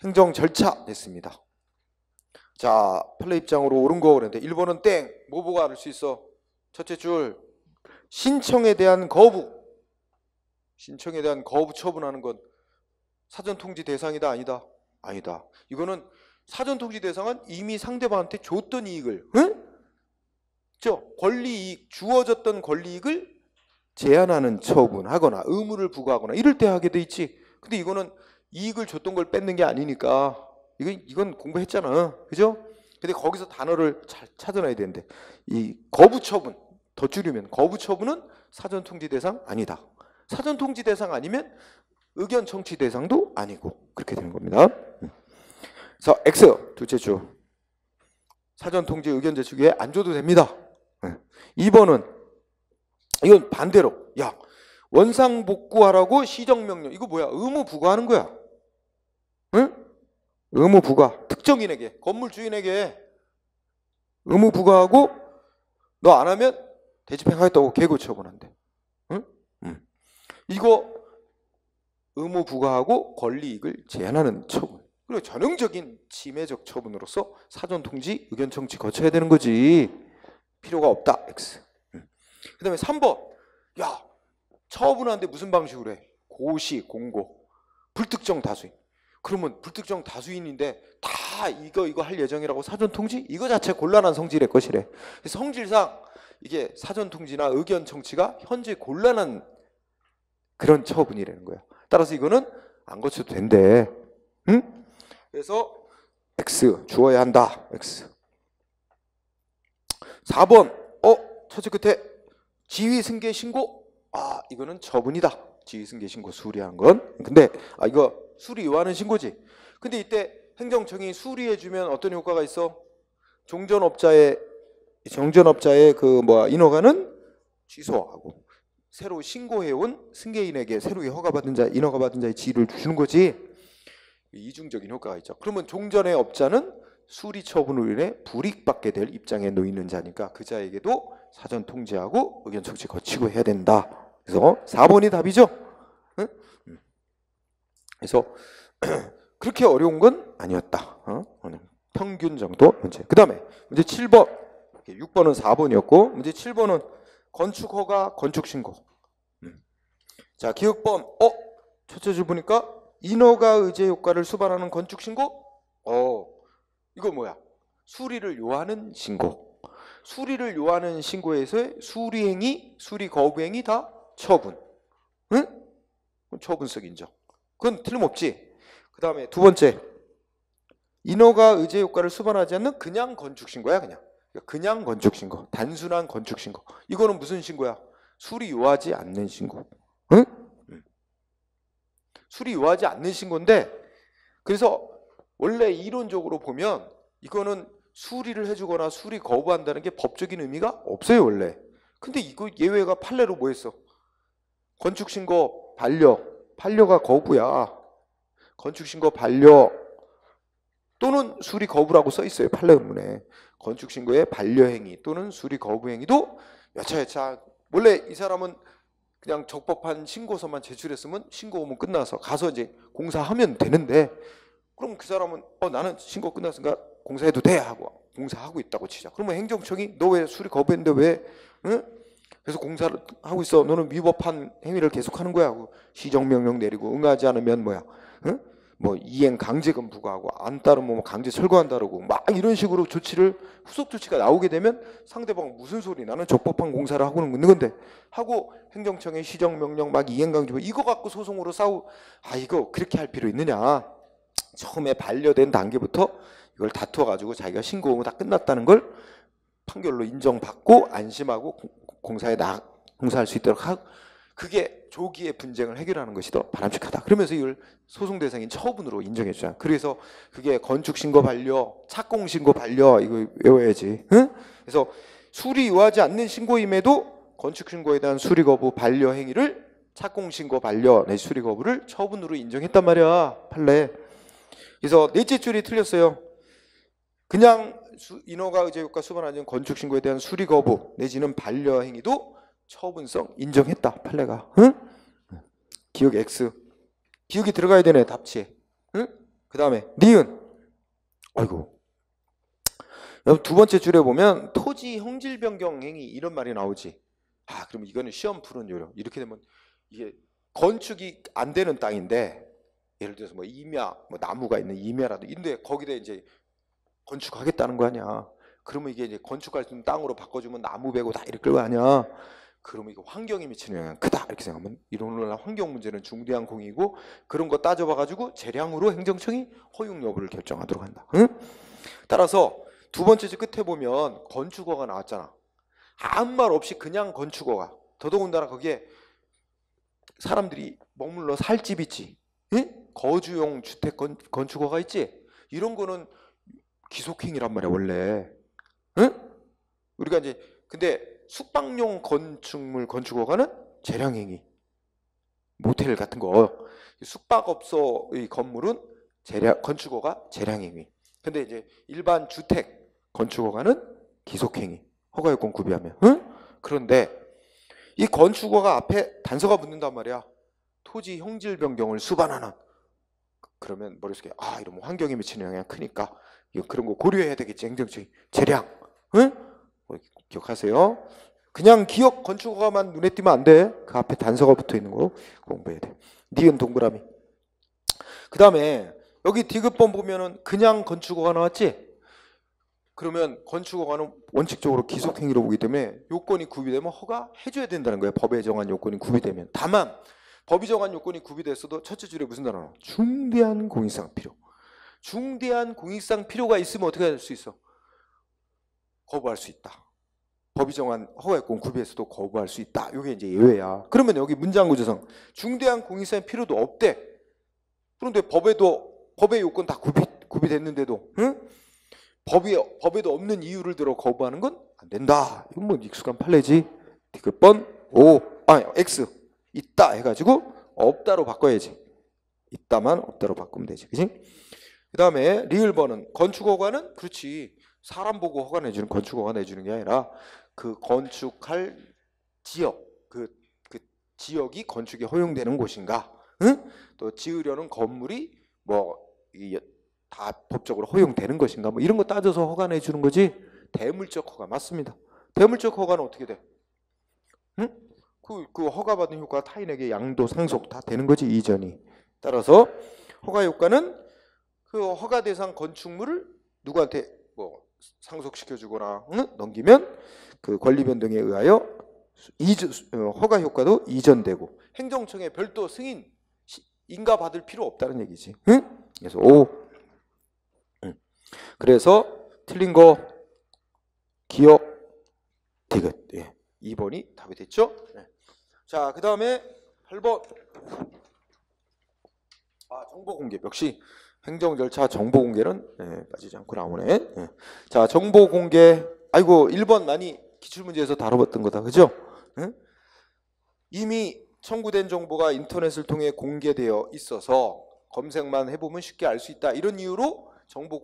행정 절차 됐습니다. 자, 판례 입장으로 옳은 거 그랬는데 1번은 땡. 뭐 보고 알 수 있어? 첫째 줄. 신청에 대한 거부. 신청에 대한 거부 처분하는 건 사전 통지 대상이다 아니다? 아니다. 이거는 사전 통지 대상은 이미 상대방한테 줬던 이익을, 응? 권리이익, 주어졌던 권리이익을 제한하는 처분하거나 의무를 부과하거나 이럴 때 하게 돼 있지. 근데 이거는 이익을 줬던 걸 뺏는 게 아니니까 이건 공부했잖아. 그죠? 근데 거기서 단어를 잘 찾아놔야 되는데 이 거부 처분, 더 줄이면 거부 처분은 사전 통지 대상 아니다. 사전 통지 대상 아니면 의견 청취 대상도 아니고 그렇게 되는 겁니다. 그래서 X 둘째 줄. 사전 통지 의견 제출기에 안 줘도 됩니다. 2번은 이건 반대로, 야, 원상복구하라고 시정명령, 이거 뭐야? 의무 부과하는 거야. 응? 의무 부과. 특정인에게, 건물 주인에게 의무 부과하고 너 안 하면 대집행하겠다고 개고 처분한대. 응? 이거 의무 부과하고 권리이익을 제한하는 처분. 그리고 전형적인 침해적 처분으로서 사전 통지, 의견 청취 거쳐야 되는 거지. 필요가 없다. X. 그 다음에 3번. 야, 처분하는데 무슨 방식으로 해? 고시, 공고, 불특정 다수인. 그러면 불특정 다수인인데 다 이거 할 예정이라고 사전 통지? 이거 자체 곤란한 성질의 것이래. 성질상 이게 사전 통지나 의견 청취가 현재 곤란한 그런 처분이라는 거야. 따라서 이거는 안 거쳐도 된대. 응? 그래서 X 주어야 한다. X. 4번. 첫째 끝에 지위 승계 신고. 이거는 처분이다. 지위 승계 신고 수리한 건. 근데 이거 수리 요하는 신고지. 근데 이때 행정청이 수리해 주면 어떤 효과가 있어? 정전업자의 그 인허가는 취소하고 새로 신고해온 승계인에게 새로 허가받은 자, 인허가받은 자의 지위를 주는 거지. 이중적인 효과가 있죠. 그러면 종전의 업자는 수리 처분으로 인해 불이익받게 될 입장에 놓이는 자니까 그 자에게도 사전 통지하고 의견 청취 거치고 해야 된다. 그래서 4번이 답이죠. 응? 그래서 그렇게 어려운 건 아니었다. 평균 정도 문제. 그 다음에 문제 7번. 6번은 4번이었고 문제 7번은 건축허가 건축신고. 자, 기억번. 첫째 줄 보니까 인허가 의제 효과를 수반하는 건축신고. 이거 뭐야? 수리를 요하는 신고. 수리를 요하는 신고에서의 수리행위, 수리 거부행위 다 처분. 응? 처분석 인정. 그건 틀림없지. 그 다음에 두 번째. 인허가 의제 효과를 수반하지 않는 그냥 건축신고야. 그냥 건축신고. 단순한 건축신고. 이거는 무슨 신고야? 수리 요하지 않는 신고. 응? 수리 요하지 않는 신고인데 그래서 원래 이론적으로 보면 이거는 수리를 해주거나 수리 거부한다는 게 법적인 의미가 없어요 원래. 근데 이거 예외가 판례로 뭐 했어? 건축신고 반려가 거부야. 건축신고 반려 또는 수리 거부라고 써 있어요 판례문에. 건축신고의 반려행위 또는 수리 거부행위도 여차여차 원래 이 사람은 그냥 적법한 신고서만 제출했으면 신고 오면 끝나서 가서 이제 공사하면 되는데 그럼 그 사람은 나는 신고 끝났으니까 공사해도 돼 하고 공사하고 있다고 치자. 그러면 행정청이 너 왜 수리 거부했는데 왜? 응? 그래서 공사를 하고 있어. 너는 위법한 행위를 계속하는 거야 하고 시정명령 내리고 응하지 않으면 뭐야? 응? 뭐 이행 강제금 부과하고 안 따르면 뭐 강제 철거한다고 막 이런 식으로 조치를 후속 조치가 나오게 되면 상대방 무슨 소리 나는 적법한 공사를 하고 있는 건데 하고 행정청의 시정명령 막 이행 강제 이거 갖고 소송으로 이거 그렇게 할 필요 있느냐. 처음에 반려된 단계부터 이걸 다투어 가지고 자기가 신고하고 다 끝났다는 걸 판결로 인정받고 안심하고 공사할 수 있도록 그게 조기의 분쟁을 해결하는 것이 더 바람직하다. 그러면서 이걸 소송 대상인 처분으로 인정해 주잖아. 그래서 그게 건축 신고 반려, 착공 신고 반려 이거 외워야지. 응? 그래서 수리 요하지 않는 신고임에도 건축 신고에 대한 수리 거부 반려 행위를 착공 신고 반려 내 수리 거부를 처분으로 인정했단 말이야. 판례. 그래서 넷째 줄이 틀렸어요. 그냥 인허가 의제 효과 수반하는 건축 신고에 대한 수리 거부 내지는 반려 행위도 처분성 인정했다. 판례가. 응? 기억 X. 기억이 들어가야 되네. 답지에. 응? 그 다음에 니은. 아이고. 여러분 두 번째 줄에 보면 토지 형질 변경 행위 이런 말이 나오지. 아, 그럼 이거는 시험 푸는 요령. 이렇게 되면 이게 건축이 안 되는 땅인데 예를 들어서 뭐 임야, 뭐 나무가 있는 임야라도 있는데 거기다 이제 건축하겠다는 거 아니야. 그러면 이게 이제 건축할 수 있는 땅으로 바꿔주면 나무 베고 다 이럴 거 아니야. 그러면 이거 환경에 미치는 영향 크다 이렇게 생각하면 이런 환경 문제는 중대한 공이고 그런 거 따져봐가지고 재량으로 행정청이 허용 여부를 결정하도록 한다. 응? 따라서 두 번째 줄 끝에 보면 건축허가 나왔잖아. 아무 말 없이 그냥 건축허가. 더더군다나 거기에 사람들이 머물러 살 집 있지. 응? 거주용 주택 건축허가 있지. 이런 거는 기속행위란 말이야 원래. 응? 우리가 이제 근데 숙박용 건축물 건축허가는 재량행위. 모텔 같은 거 숙박업소의 건물은 건축허가 재량행위. 근데 이제 일반 주택 건축허가는 기속행위. 허가요건 구비하면. 응? 그런데 이 건축허가 앞에 단서가 붙는단 말이야. 토지 형질 변경을 수반하는. 그러면 머릿속에 아 이러면 환경에 미치는 영향이 크니까 이거 그런 거 고려해야 되겠지. 행정청이 재량. 응? 기억하세요. 그냥 기억 건축허가만 눈에 띄면 안 돼. 그 앞에 단서가 붙어 있는 거 공부해야 돼. 니은 동그라미. 그 다음에 여기 디귿번 보면은 그냥 건축허가 나왔지. 그러면 건축허가는 원칙적으로 기속행위로 보기 때문에 요건이 구비되면 허가해줘야 된다는 거예요. 법에 정한 요건이 구비되면. 다만 법이 정한 요건이 구비됐어도 첫째 줄에 무슨 단어 나와? 중대한 공익상 필요. 중대한 공익상 필요가 있으면 어떻게 할 수 있어? 거부할 수 있다. 법이 정한 허가요건 구비해서도 거부할 수 있다. 이게 이제 예외야. 그러면 여기 문장 구조상 중대한 공익상 필요도 없대. 그런데 법의 요건 다 구비됐는데도 응? 법에도 없는 이유를 들어 거부하는 건 안 된다. 이건 뭐 익숙한 판례지. 디귿번 X 있다 해가지고 없다로 바꿔야지. 있다만 없다로 바꾸면 되지. 그치? 그 다음에 리을번은 건축허가는 그렇지. 사람 보고 허가 내주는 건축허가 내주는 게 아니라 그 건축할 지역 그 지역이 건축이 허용되는 곳인가, 응? 또 지으려는 건물이 뭐 다 법적으로 허용되는 것인가, 뭐 이런 거 따져서 허가 내주는 거지. 대물적 허가 맞습니다. 대물적 허가는 어떻게 돼? 응? 그 허가받은 효과가 타인에게 양도 상속 다 되는 거지 이전이. 따라서 허가 효과는 그 허가 대상 건축물을 누구한테 뭐 상속시켜주거나 응? 넘기면 그 권리 변동에 의하여 허가 효과도 이전되고 행정청에 별도 승인 인가 받을 필요 없다는 얘기지. 응? 그래서 그래서 틀린 거 기억 디귿. 예. 2번이 답이 됐죠? 네. 자, 그 다음에 8번. 정보 공개. 역시 행정 절차 정보 공개는 빠지지 않고 나오네. 네. 자, 정보 공개. 아이고 1번 많이 기출문제에서 다뤄봤던 거다. 그죠? 네? 이미 청구된 정보가 인터넷을 통해 공개되어 있어서 검색만 해보면 쉽게 알 수 있다. 이런 이유로 정보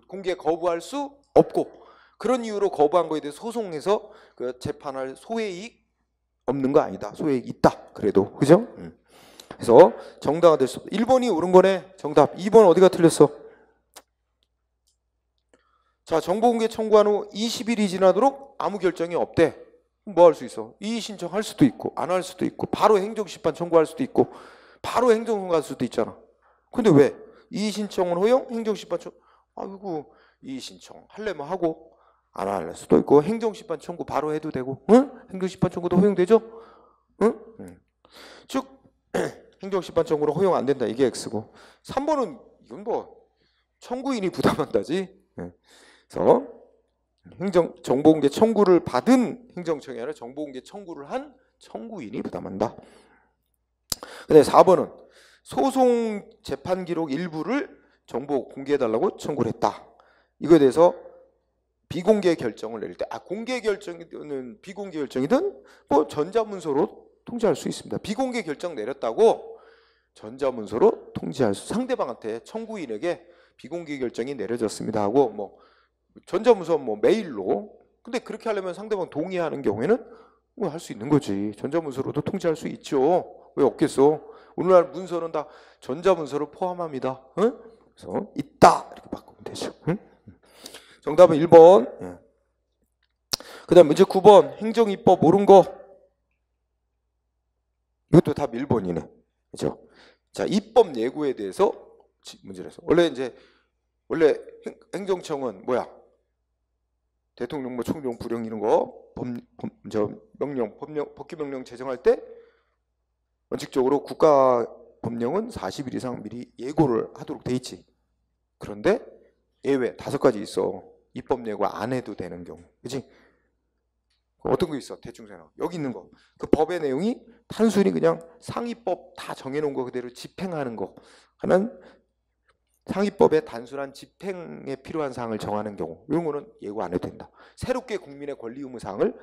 공개 거부할 수 없고, 그런 이유로 거부한 거에 대해 소송해서 그 재판할 소외이익 없는 거 아니다. 소외이익 있다. 그래도 그죠? 그래서 정당화 될 수 없다. 1번이 옳은 거네. 정답. 2번 어디가 틀렸어? 자, 정보공개 청구한 후 20일이 지나도록 아무 결정이 없대. 뭐 할 수 있어? 이의 신청할 수도 있고 안 할 수도 있고 바로 행정심판 청구할 수도 있고 바로 행정소송 갈 수도 있잖아. 근데 왜? 이의 신청은 허용, 행정심판 청구. 아이고 이의 신청 할래면 하고 안 할 수도 있고 행정심판 청구 바로 해도 되고, 응? 행정심판 청구도 허용되죠? 응? 즉 행정심판 청구로 허용 안 된다. 이게 X고 3번은 이건 뭐 청구인이 부담한다지. 그래서 정보공개 청구를 받은 행정청이 아니라 정보공개 청구를 한 청구인이 부담한다. 근데 4번은 소송 재판 기록 일부를 정보 공개해달라고 청구를 했다. 이거에 대해서 비공개 결정을 내릴 때, 공개 결정이든 비공개 결정이든 뭐 전자문서로 통지할 수 있습니다. 비공개 결정 내렸다고 전자문서로 통지할 수, 상대방한테 청구인에게 비공개 결정이 내려졌습니다 하고 뭐 전자문서 뭐 메일로, 근데 그렇게 하려면 상대방 동의하는 경우에는 뭐 할 수 있는 거지. 전자문서로도 통지할 수 있죠. 왜 없겠어? 오늘날 문서는 다 전자문서를 포함합니다. 응? 그래서 있다 이렇게 바꾸면 되죠. 응? 정답은 1번. 예. 그 다음 문제 9번 행정입법 옳은 거. 이것도 답 1번이네. 그죠? 자, 입법 예고에 대해서 문제를 해서 원래 행정청은 뭐야? 대통령 뭐 총령 부령 이런 거 법규명령 제정할 때 원칙적으로 국가 법령은 40일 이상 미리 예고를 하도록 돼 있지. 그런데 예외 5가지 있어. 입법 예고 안 해도 되는 경우. 그치? 어떤 거 있어? 대충 생각. 여기 있는 거. 그 법의 내용이 단순히 그냥 상위법 다 정해놓은 거 그대로 집행하는 거 하는, 상위법의 단순한 집행에 필요한 사항을 정하는 경우, 이런 거는 예고 안 해도 된다. 새롭게 국민의 권리 의무 사항을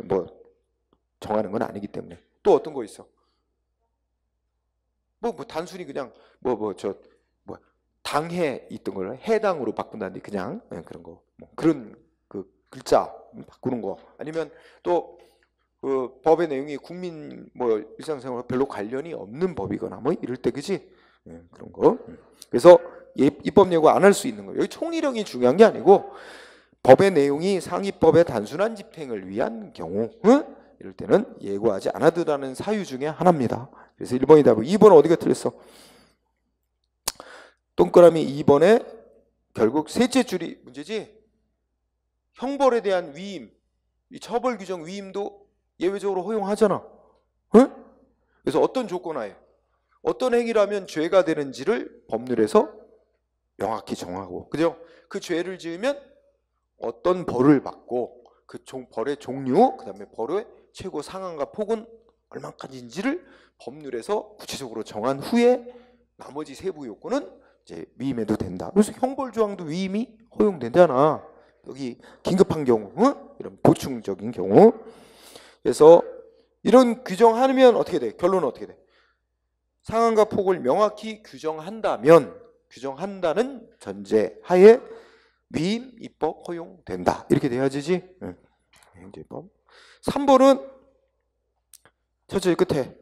뭐 정하는 건 아니기 때문에. 또 어떤 거 있어? 뭐 단순히 그냥 당해 있던 걸 해당으로 바꾼다든지 그냥 그런 거, 뭐 그런 그 글자 바꾸는 거, 아니면 또 그 법의 내용이 국민 뭐 일상생활과 별로 관련이 없는 법이거나 뭐 이럴 때, 그지? 그런 거. 그래서 입법 예고 안 할 수 있는 거. 여기 총리령이 중요한 게 아니고 법의 내용이 상위법의 단순한 집행을 위한 경우, 이럴 때는 예고하지 않아도라는 사유 중에 하나입니다. 그래서 1번이 답이고 2번은 어디가 틀렸어? 동그라미 2번에 결국 셋째 줄이 문제지. 형벌에 대한 위임, 이 처벌 규정 위임도 예외적으로 허용하잖아. 그래서 어떤 조건하에 어떤 행위라면 죄가 되는지를 법률에서 명확히 정하고, 그죠? 그 죄를 지으면 어떤 벌을 받고 그 벌의 종류, 그 다음에 벌의 최고 상한과 폭은 얼마까지인지를 법률에서 구체적으로 정한 후에 나머지 세부 요건은 이제 위임해도 된다. 그래서 형벌 조항도 위임이 허용되잖아. 여기 긴급한 경우, 이런 보충적인 경우. 그래서 이런 규정하면 어떻게 돼? 결론은 어떻게 돼? 상한과 폭을 명확히 규정한다는 전제하에 위임, 입법 허용된다. 이렇게 돼야지지. 행정입법. 3번은 첫째 끝에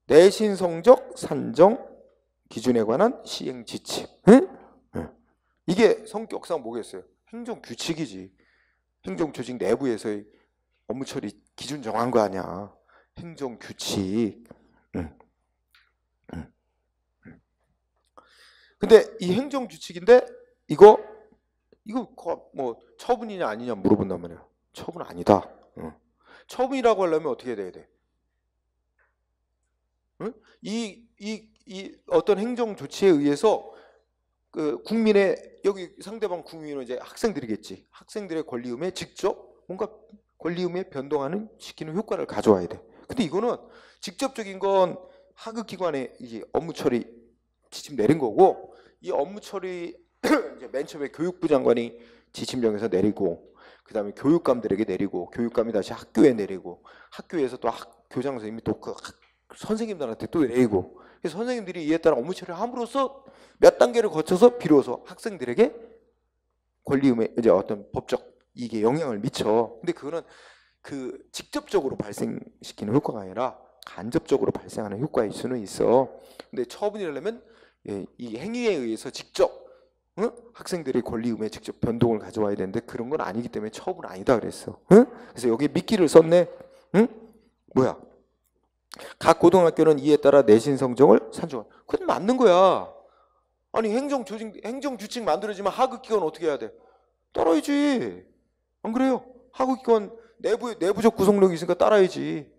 내신 성적 산정 기준에 관한 시행 지침. 이게 성격상 뭐겠어요? 행정 규칙이지. 행정 조직 내부에서의 업무 처리 기준 정한 거 아니야. 행정 규칙. 근데 이 행정 규칙인데 이거 뭐 처분이냐 아니냐 물어본단 말이야. 처분 아니다. 처분이라고 하려면 어떻게 돼야 돼? 이 어떤 행정 조치에 의해서 그 국민의, 여기 상대방 국민은 이제 학생들이겠지. 학생들의 권리의무에 직접 뭔가 권리의무에 변동하는 시키는 효과를 가져와야 돼. 근데 이거는 직접적인 건 하급기관에 이제 업무 처리 지침 내린 거고, 이 업무 처리 이제 맨 처음에 교육부 장관이 지침령에서 내리고, 그 다음에 교육감들에게 내리고, 교육감이 다시 학교에 내리고, 학교에서 또 교장 선생님이 또 그 선생님들한테 또 내리고, 그래서 선생님들이 이에 따라 업무 처리를 함으로써 몇 단계를 거쳐서 비로소 학생들에게 권리의무에 이제 어떤 법적 이게 영향을 미쳐. 근데 그거는 그 직접적으로 발생시키는 효과가 아니라 간접적으로 발생하는 효과일 수는 있어. 근데 처분이라면 이 행위에 의해서 직접 학생들의 권리 의무에 직접 변동을 가져와야 되는데 그런 건 아니기 때문에 처분 아니다 그랬어. 그래서 여기 미끼를 썼네. 뭐야? 각 고등학교는 이에 따라 내신 성적을 산정. 그건 맞는 거야. 아니 행정 규칙 만들어지면 하급기관 어떻게 해야 돼? 따라야지. 안 그래요? 하급기관 내부적 구성력이 있으니까 따라야지.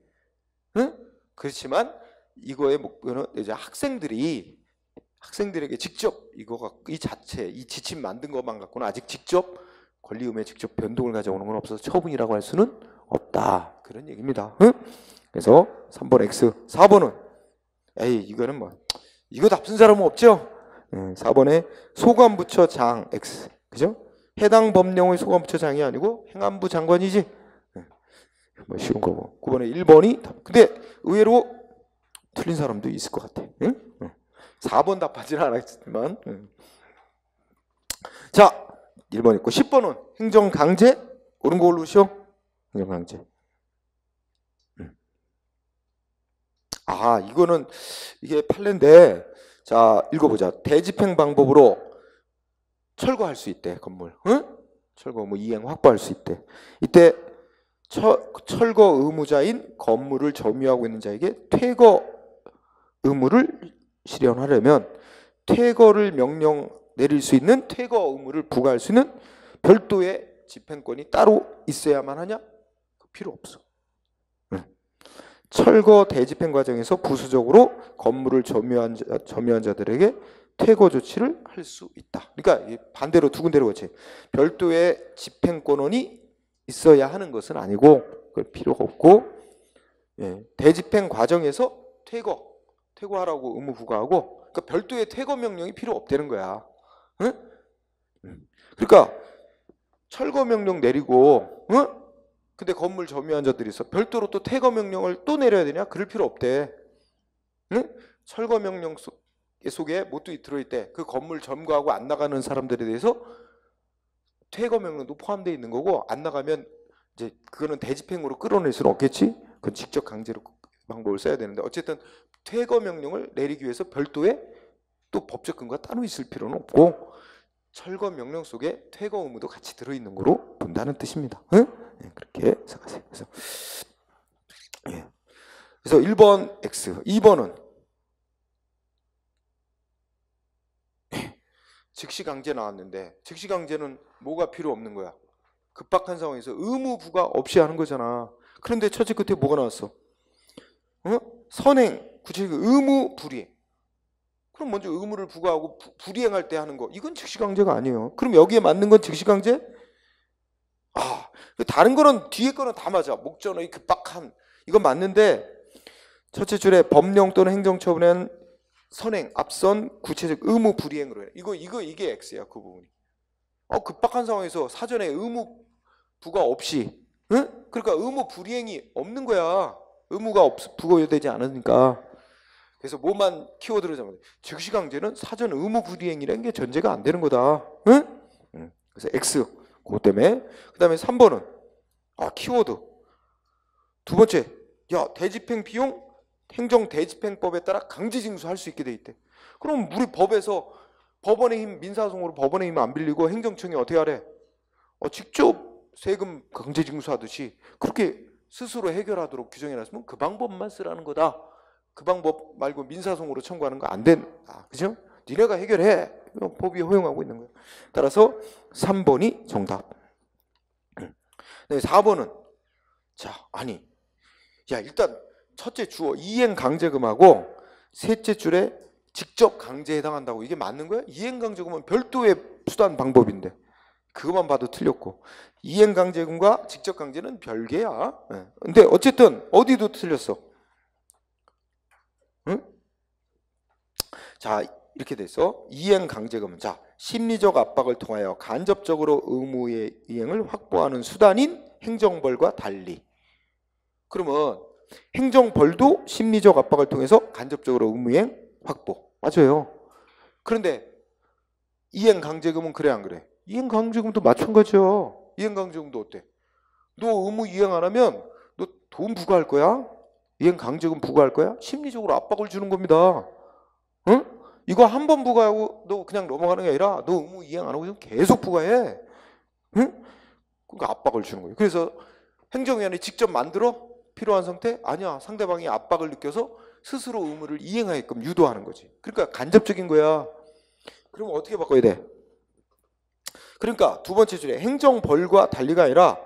그렇지만 이거의 목표는 이제 학생들에게 직접 이 지침 만든 것만 갖고는 아직 직접 권리 의무에 직접 변동을 가져오는 건 없어서 처분이라고 할 수는 없다. 그런 얘기입니다. 응? 그래서 3번 X. 4번은 에이 이거는 뭐 이거 답쓴 사람은 없죠? 4번에 소관부처 장 X. 그죠? 해당 법령의 소관부처 장이 아니고 행안부 장관이지. 뭐 쉬운 거고. 9번에 1번이 답. 근데 의외로 틀린 사람도 있을 것 같아. 응? 4번 답하지는 않았지만. 자, 1번 있고 10번은 행정강제. 옳은 거 고르시오. 행정강제. 아, 이거는 이게 판례인데, 자 읽어보자. 대집행 방법으로 철거할 수 있대 건물. 응? 철거 뭐 이행 확보할 수 있대. 이때 철거 의무자인 건물을 점유하고 있는 자에게 퇴거 의무를 실현하려면 퇴거를 명령 내릴 수 있는 퇴거 의무를 부과할 수 있는 별도의 집행권이 따로 있어야만 하냐? 필요 없어. 철거 대집행 과정에서 부수적으로 건물을 점유한 자들에게 퇴거 조치를 할 수 있다. 그러니까 반대로 두 군데로 그렇지. 별도의 집행권원이 있어야 하는 것은 아니고 그럴 필요가 없고, 대집행 과정에서 퇴거하라고 의무 부과하고, 그러니까 별도의 퇴거 명령이 필요 없다는 거야. 응? 그러니까 철거 명령 내리고, 근데 건물 점유한 자들이 있어. 별도로 또 퇴거 명령을 또 내려야 되냐? 그럴 필요 없대. 응? 철거 명령 속에 뭣도 들어있대. 그 건물 점거하고 안 나가는 사람들에 대해서 퇴거 명령도 포함되어 있는 거고, 안 나가면 이제 그거는 대집행으로 끌어낼 수는 없겠지. 그건 직접 강제로 방법을 써야 되는데, 어쨌든 퇴거 명령을 내리기 위해서 별도의 또 법적 근거가 따로 있을 필요는 없고, 철거 명령 속에 퇴거 의무도 같이 들어있는 거로 본다는 뜻입니다. 응? 그렇게 생각하세요. 그래서 1번 X. 2번은 즉시강제 나왔는데, 즉시강제는 뭐가 필요 없는 거야? 급박한 상황에서 의무 부과 없이 하는 거잖아. 그런데 첫째 끝에 뭐가 나왔어? 선행, 구체적인 의무 불이행. 그럼 먼저 의무를 부과하고 불이행할 때 하는 거, 이건 즉시강제가 아니에요. 그럼 여기에 맞는 건 즉시강제? 다른 거는 뒤에 거는 다 맞아. 목전의 급박한, 이건 맞는데 첫째 줄에 법령 또는 행정처분에는 선행, 앞선 구체적 의무 불이행으로 해. 이게 X야. 그 부분이. 급박한 상황에서 사전에 의무 부과 없이, 그러니까 의무 불이행이 없는 거야. 의무가 부과되지 않으니까. 그래서 뭐만 키워드로 잡으면 돼. 즉시강제는 사전 의무 불이행이라는 게 전제가 안 되는 거다. 그래서 X. 그거 때문에. 그 다음에 3번은 키워드. 두 번째, 대집행 비용 행정 대집행법에 따라 강제징수할 수 있게 돼 있대. 그럼 우리 법에서 법원의 힘, 민사소송으로 법원의 힘 안 빌리고 행정청이 어떻게 하래? 직접 세금 강제징수하듯이 그렇게 스스로 해결하도록 규정해놨으면 그 방법만 쓰라는 거다. 그 방법 말고 민사소송으로 청구하는 거 안 된다. 그죠? 니네가 해결해. 법이 허용하고 있는 거예요. 따라서 3번이 정답. 4번은 일단 첫째 주어 이행강제금하고 셋째 줄에 직접 강제에 해당한다고, 이게 맞는 거야? 이행강제금은 별도의 수단 방법인데 그것만 봐도 틀렸고, 이행강제금과 직접강제는 별개야. 근데 어쨌든 어디도 틀렸어. 응? 자, 이렇게 돼서 이행강제금은 심리적 압박을 통하여 간접적으로 의무의 이행을 확보하는 수단인 행정벌과 달리, 그러면 행정벌도 심리적 압박을 통해서 간접적으로 의무이행 확보. 맞아요. 그런데 이행강제금은 그래 안 그래? 이행강제금도 마찬가지야. 이행강제금도 어때? 너 의무 이행 안 하면 너 돈 부과할 거야? 이행강제금 부과할 거야? 심리적으로 압박을 주는 겁니다. 응? 이거 한 번 부과하고 너 그냥 넘어가는 게 아니라 너 의무 이행 안 하고 계속 부과해. 응? 그러니까 압박을 주는 거예요. 그래서 행정위원회 직접 만들어? 필요한 상태? 아니야. 상대방이 압박을 느껴서 스스로 의무를 이행하게끔 유도하는 거지. 그러니까 간접적인 거야. 그럼 어떻게 바꿔야 돼? 그러니까 두 번째 줄에 행정벌과 달리가 아니라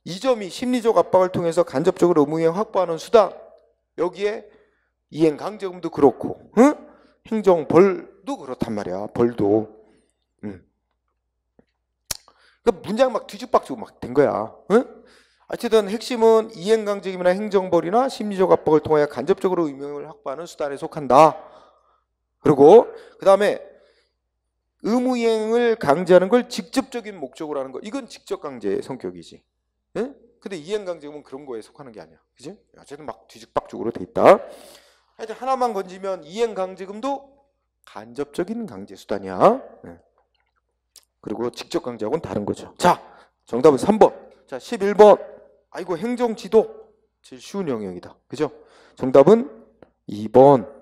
이 점이 심리적 압박을 통해서 간접적으로 의무이행 확보하는 수단, 여기에 이행강제금도 그렇고, 행정벌도 그렇단 말이야. 벌도. 그러니까 문장 막 뒤죽박죽 막 된 거야. 어쨌든 핵심은 이행강제임이나 행정벌이나 심리적 압박을 통하여 간접적으로 의무를 확보하는 수단에 속한다. 그리고 그 다음에 의무이행을 강제하는 걸 직접적인 목적으로 하는 거, 이건 직접 강제의 성격이지. 예? 근데 이행강제임은 그런 거에 속하는 게 아니야. 그지? 어쨌든 막 뒤죽박죽으로 돼 있다. 하여튼 하나만 건지면 이행강제금도 간접적인 강제 수단이야. 예. 그리고 직접 강제하고는 다른 거죠. 자, 정답은 3번. 자, 11번. 아이고, 행정지도. 제일 쉬운 영역이다. 그죠? 정답은 2번.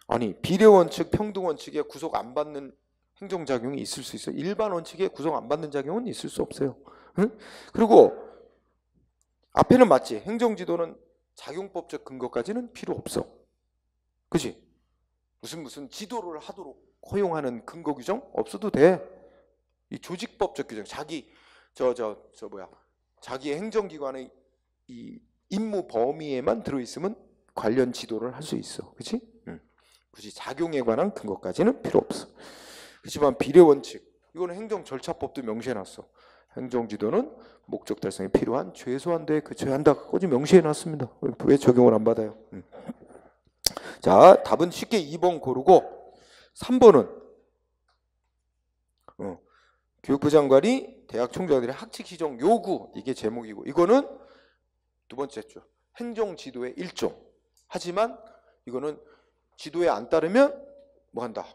아니, 비례원칙, 평등원칙에 구속 안 받는 행정작용이 있을 수 있어요. 일반 원칙에 구속 안 받는 작용은 있을 수 없어요. 응? 그리고 앞에는 맞지. 행정지도는 작용법적 근거까지는 필요 없어. 그치? 무슨 지도를 하도록 허용하는 근거 규정 없어도 돼. 이 조직법적 규정, 자기 자기 행정기관의 이 임무 범위에만 들어있으면 관련 지도를 할 수 있어. 그치? 굳이 작용에 관한 근거까지는 필요 없어. 그렇지만 비례원칙, 이거는 행정 절차법도 명시해놨어. 행정지도는 목적 달성에 필요한 최소한 데 그쳐야 한다. 꼬지 명시해놨습니다. 왜 적용을 안 받아요? 자, 답은 쉽게 2번 고르고 3번은 교육부 장관이 대학 총장들의 학칙 시정 요구, 이게 제목이고, 이거는 두 번째죠. 행정지도의 일종. 하지만 이거는 지도에 안 따르면 뭐 한다?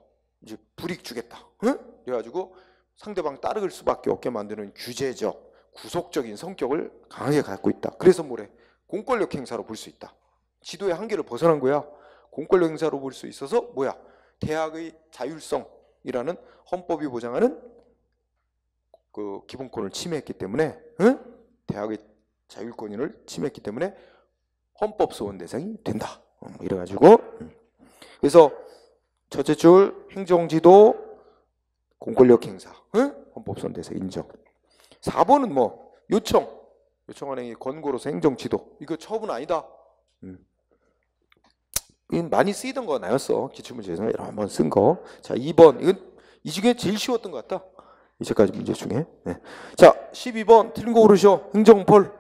이제 불이익 주겠다. 응? 그래가지고 상대방 따를 수밖에 없게 만드는 규제적, 구속적인 성격을 강하게 갖고 있다. 그래서 뭐래? 공권력 행사로 볼 수 있다. 지도의 한계를 벗어난 거야. 공권력 행사로 볼 수 있어서 뭐야? 대학의 자율성이라는 헌법이 보장하는 그 기본권을 침해했기 때문에, 응? 대학의 자율권을 침해했기 때문에 헌법 소원 대상이 된다. 이래가지고 그래서 첫째 줄 행정지도 공권력 행사, 응? 헌법 소원 대상 인정. 4번은 뭐 요청한 행위 권고로서 행정지도, 이거 처분 아니다. 이건 많이 쓰이던 거 나였어. 기출문제에서 여러 번 쓴 거. 자, 2번 이건 이 중에 제일 쉬웠던 것 같다. 이제까지 문제 중에. 네. 자, 12번 틀린 거 고르셔. 행정벌.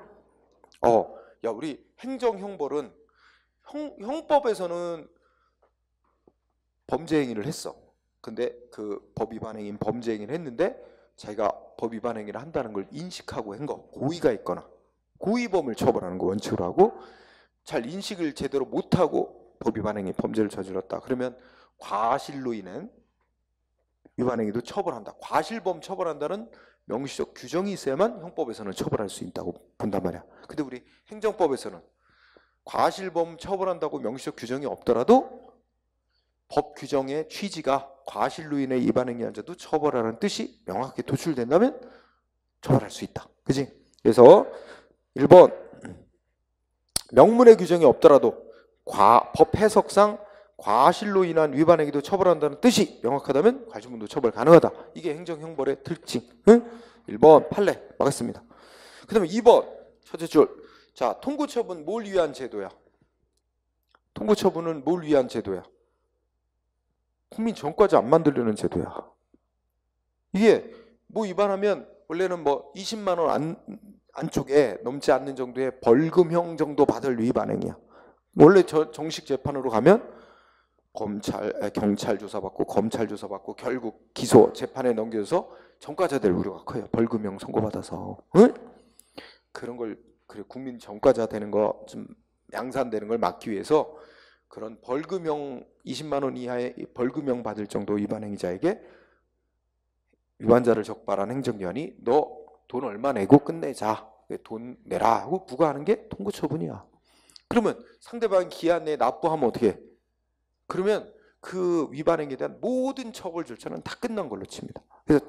야, 우리 행정형벌은 형법에서는 범죄 행위를 했어. 근데 그 법 위반 행위는 범죄 행위를 했는데 자기가 법 위반 행위를 한다는 걸 인식하고 한 거, 고의가 있거나 고의범을 처벌하는 거 원칙으로 하고, 잘 인식을 제대로 못하고 법 위반 행위, 범죄를 저질렀다. 그러면 과실로 인한 위반 행위도 처벌한다. 과실범 처벌한다는 명시적 규정이 있어야만 형법에서는 처벌할 수 있다고 본단 말이야. 근데 우리 행정법에서는 과실범 처벌한다고 명시적 규정이 없더라도 법 규정의 취지가 과실로 인해 위반 행위한 자도 처벌하는 뜻이 명확하게 도출된다면 처벌할 수 있다. 그지? 그래서 1번 명문의 규정이 없더라도 법 해석상 과실로 인한 위반 행위도 처벌한다는 뜻이 명확하다면 과실범도 처벌 가능하다. 이게 행정형벌의 특징. 응? 1번 판례 막았습니다. 그 다음에 2번 첫째 줄. 자, 통고처분 뭘 위한 제도야? 통고처분은 뭘 위한 제도야? 국민 전과자 안 만들려는 제도야. 이게 뭐 위반하면 원래는 뭐 20만 원 안쪽에 넘지 않는 정도의 벌금형 정도 받을 위반 행위야. 원래 정식 재판으로 가면 경찰 조사받고 검찰 조사받고 결국 기소 재판에 넘겨져서 전과자 될 우려가 커요. 벌금형 선고받아서. 응? 그런 걸 국민 전과자 되는 거 좀 양산되는 걸 막기 위해서 그런 벌금형 20만 원 이하의 벌금형 받을 정도 위반 행위자에게 위반자를 적발한 행정기관이 너 돈 얼마 내고 끝내자. 돈 내라 하고 부과하는 게 통고처분이야. 그러면 상대방이 기한 내에 납부하면 어떻게 해? 그러면 그 위반 행위에 대한 모든 처벌 절차는 다 끝난 걸로 칩니다. 그래서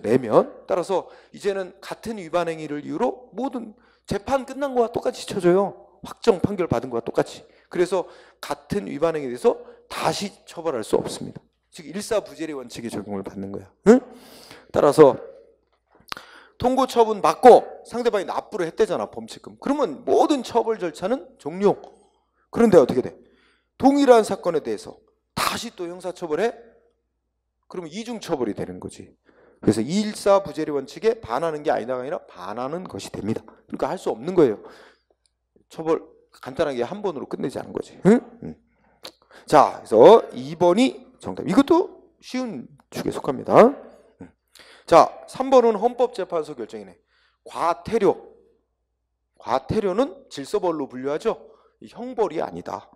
내면 따라서 이제는 같은 위반 행위를 이유로 모든 재판 끝난 거와 똑같이 쳐줘요. 확정 판결 받은 거와 똑같이. 그래서 같은 위반 행위에 대해서 다시 처벌할 수 없습니다. 즉 일사부재리 원칙에 적용을 받는 거야. 응? 따라서 통고 처분 받고 상대방이 납부를 했대잖아, 범칙금. 그러면 모든 처벌 절차는 종료. 그런데 어떻게 돼? 동일한 사건에 대해서 다시 또 형사처벌해? 그러면 이중처벌이 되는 거지. 그래서 214 부재리 원칙에 반하는 게 아니다가 아니라 반하는 것이 됩니다. 그러니까 할 수 없는 거예요. 처벌 간단하게 한 번으로 끝내지 않은 거지. 응? 자, 그래서 2번이 정답. 이것도 쉬운 축에 속합니다. 자, 3번은 헌법재판소 결정이네. 과태료. 과태료는 질서벌로 분류하죠. 형벌이 아니다.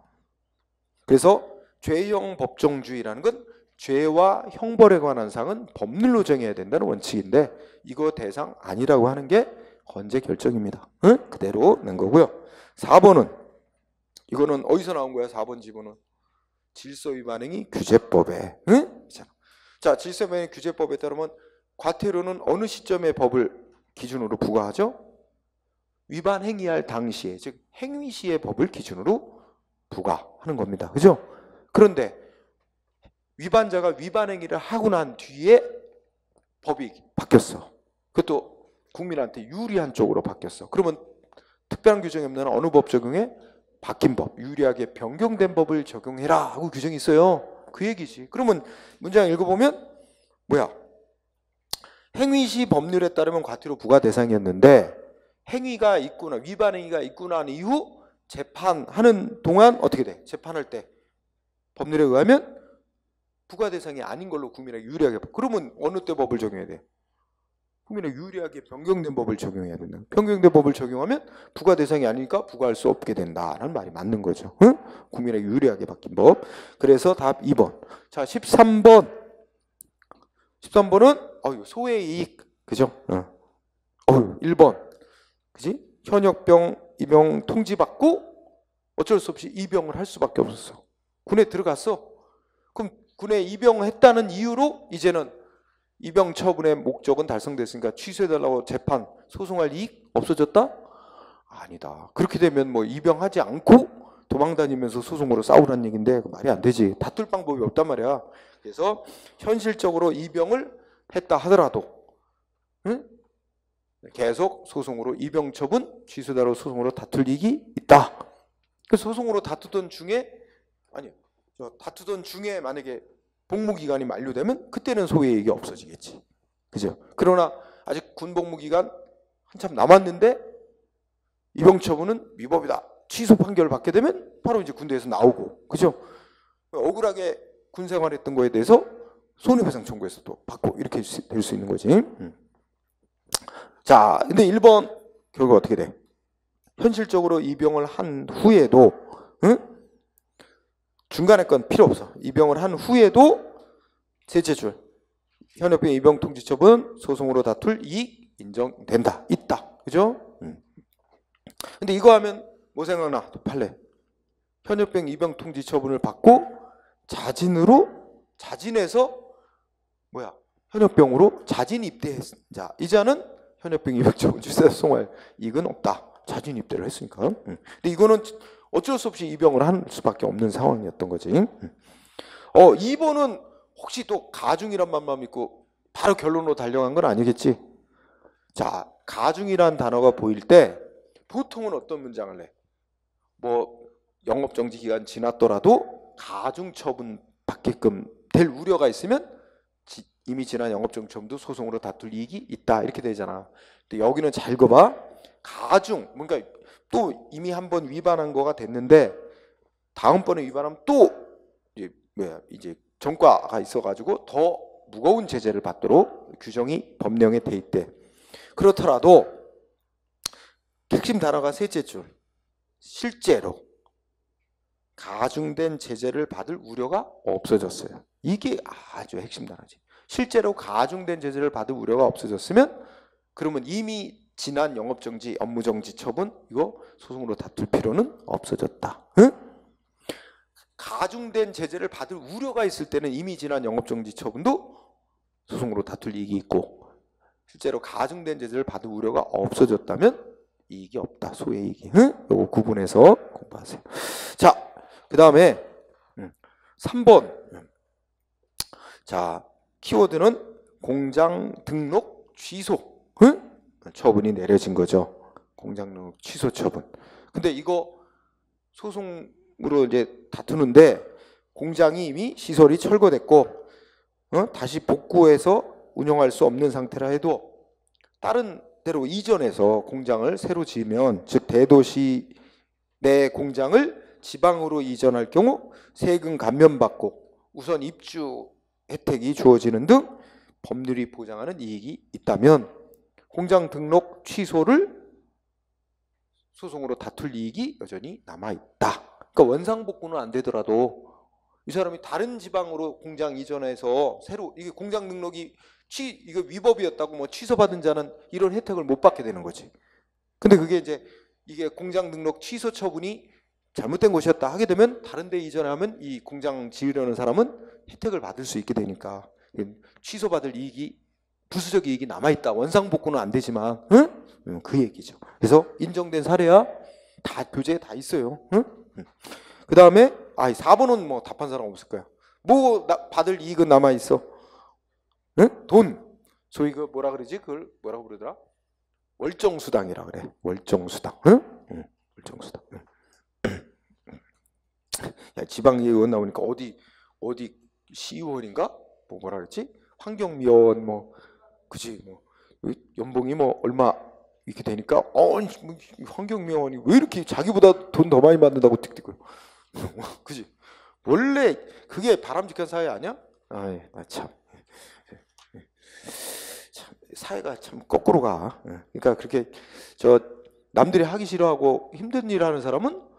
그래서 죄형 법정주의라는 건 죄와 형벌에 관한 사항은 법률로 정해야 된다는 원칙인데 이거 대상 아니라고 하는 게 헌재 결정입니다. 응? 그대로 낸 거고요. 4번은 이거는 어디서 나온 거야? 4번 지구는 질서위반행위 규제법에. 응? 자, 질서위반행위 규제법에 따르면 과태료는 어느 시점의 법을 기준으로 부과하죠? 위반 행위할 당시에, 즉 행위 시의 법을 기준으로 부과하는 겁니다. 그죠? 그런데 위반자가 위반 행위를 하고 난 뒤에 법이 바뀌었어. 그것도 국민한테 유리한 쪽으로 바뀌었어. 그러면 특별한 규정이 없는 어느 법 적용해? 바뀐 법, 유리하게 변경된 법을 적용해라 하고 규정이 있어요. 그 얘기지. 그러면 문장 읽어보면 뭐야? 행위 시 법률에 따르면 과태료 부과 대상이었는데 행위가 있구나, 위반 행위가 있고 난 이후 재판하는 동안 어떻게 돼? 재판할 때 법률에 의하면 부과 대상이 아닌 걸로 국민에게 유리하게. 그러면 어느 때 법을 적용해야 돼? 국민에게 유리하게 변경된 법을 적용해야 된다. 변경된 법을 적용하면 부과 대상이 아니니까 부과할 수 없게 된다라는 말이 맞는 거죠. 응? 국민에게 유리하게 바뀐 법. 그래서 답 2번. 자, 13번. 13번은 소외 이익. 그죠? 1번. 그지? 현역병 입영 통지받고 어쩔 수 없이 입영을 할 수밖에 없었어. 군에 들어갔어. 그럼 군에 입영했다는 이유로 이제는 입영 처분의 목적은 달성됐으니까 취소해달라고 재판 소송할 이익 없어졌다? 아니다. 그렇게 되면 뭐 입영하지 않고 도망다니면서 소송으로 싸우라는 얘기인데 말이 안 되지. 다툴 방법이 없단 말이야. 그래서 현실적으로 입영을 했다 하더라도 응? 계속 소송으로 입영 처분 취소달라고 소송으로 다툴 이익이 있다. 그 소송으로 다투던 중에 만약에 복무기간이 만료되면 그때는 소외이익이 없어지겠지. 그죠? 그러나 아직 군 복무기간 한참 남았는데 입영 처분은 위법이다. 취소 판결을 받게 되면 바로 이제 군대에서 나오고. 그죠? 억울하게 군 생활했던 거에 대해서 손해배상 청구해서 또 받고 이렇게 될 수 있는 거지. 자, 근데 1번 결과 어떻게 돼? 현실적으로 입영을 한 후에도 중간에 건 필요 없어. 입영을 한 후에도 셋째 줄 현역병 입영 통지 처분 소송으로 다툴 이익 인정된다. 있다. 그죠? 근데 이거 하면 뭐 생각나? 판례. 현역병 입영 통지 처분을 받고 자진해서 현역병으로 자진 입대했자. 이자는 현역병 입영 처분 주세 소송할 이익은 없다. 자진 입대를 했으니까. 근데 이거는 어쩔 수 없이 입영을 할 수밖에 없는 상황이었던 거지. 2번은 혹시 또 가중이란 말만 믿고 바로 결론으로 달려간 건 아니겠지? 자, 가중이란 단어가 보일 때 보통은 어떤 문장을 내? 뭐 영업정지 기간 지났더라도 가중 처분 받게끔 될 우려가 있으면 이미 지난 영업정지 처분도 소송으로 다툴 이익이 있다. 이렇게 되잖아. 근데 여기는 잘 읽어봐. 가중, 뭔가 또 이미 한번 위반한 거가 됐는데 다음번에 위반하면 또 이제 전과가 있어가지고 더 무거운 제재를 받도록 규정이 법령에 돼 있대. 그렇더라도 핵심 단어가 셋째 줄. 실제로 가중된 제재를 받을 우려가 없어졌어요. 이게 아주 핵심 단어지. 실제로 가중된 제재를 받을 우려가 없어졌으면 그러면 이미 지난 영업정지, 업무정지 처분 이거 소송으로 다툴 필요는 없어졌다. 응? 가중된 제재를 받을 우려가 있을 때는 이미 지난 영업정지 처분도 소송으로 다툴 이익이 있고 실제로 가중된 제재를 받을 우려가 없어졌다면 이익이 없다. 소외이익이. 응? 요거 구분해서 공부하세요. 자, 그 다음에 3번. 자, 키워드는 공장 등록 취소. 응? 처분이 내려진 거죠. 공장 등록 취소 처분. 근데 이거 소송으로 이제 다투는데 공장이 이미 시설이 철거됐고 다시 복구해서 운영할 수 없는 상태라 해도 다른 데로 이전해서 공장을 새로 지으면, 즉 대도시 내 공장을 지방으로 이전할 경우 세금 감면받고 우선 입주 혜택이 주어지는 등 법률이 보장하는 이익이 있다면 공장 등록 취소를 소송으로 다툴 이익이 여전히 남아있다. 그러니까 원상복구는 안 되더라도 이 사람이 다른 지방으로 공장 이전해서 새로, 이게 공장 등록이 이거 위법이었다고 뭐 취소받은 자는 이런 혜택을 못 받게 되는 거지. 근데 그게 이제 이게 공장 등록 취소 처분이 잘못된 것이었다 하게 되면 다른 데 이전하면 이 공장 지으려는 사람은 혜택을 받을 수 있게 되니까 취소받을 이익이, 부수적 이익이 남아있다. 원상복구는 안 되지만, 응? 그 얘기죠. 그래서 인정된 사례야 다 교재에 다 있어요. 응? 그 다음에 4번은 뭐 답한 사람 없을 거야. 뭐 받을 이익은 남아있어? 응? 돈. 소위 그 뭐라 그러지? 그걸 뭐라고 그러더라? 월정수당이라 그래. 월정수당. 응? 응. 월정수당. 응. 야, 지방의원 나오니까 어디 시의원인가? 뭐라 그랬지? 환경미화원 뭐 그지 뭐 연봉이 뭐 얼마 이렇게 되니까 환경미화원이 왜 이렇게 자기보다 돈 더 많이 받는다고 틱틱거려. 그지? 원래 그게 바람직한 사회 아니야? 참 사회가 참 거꾸로 가. 그러니까 그렇게 남들이 하기 싫어하고 힘든 일 하는 사람은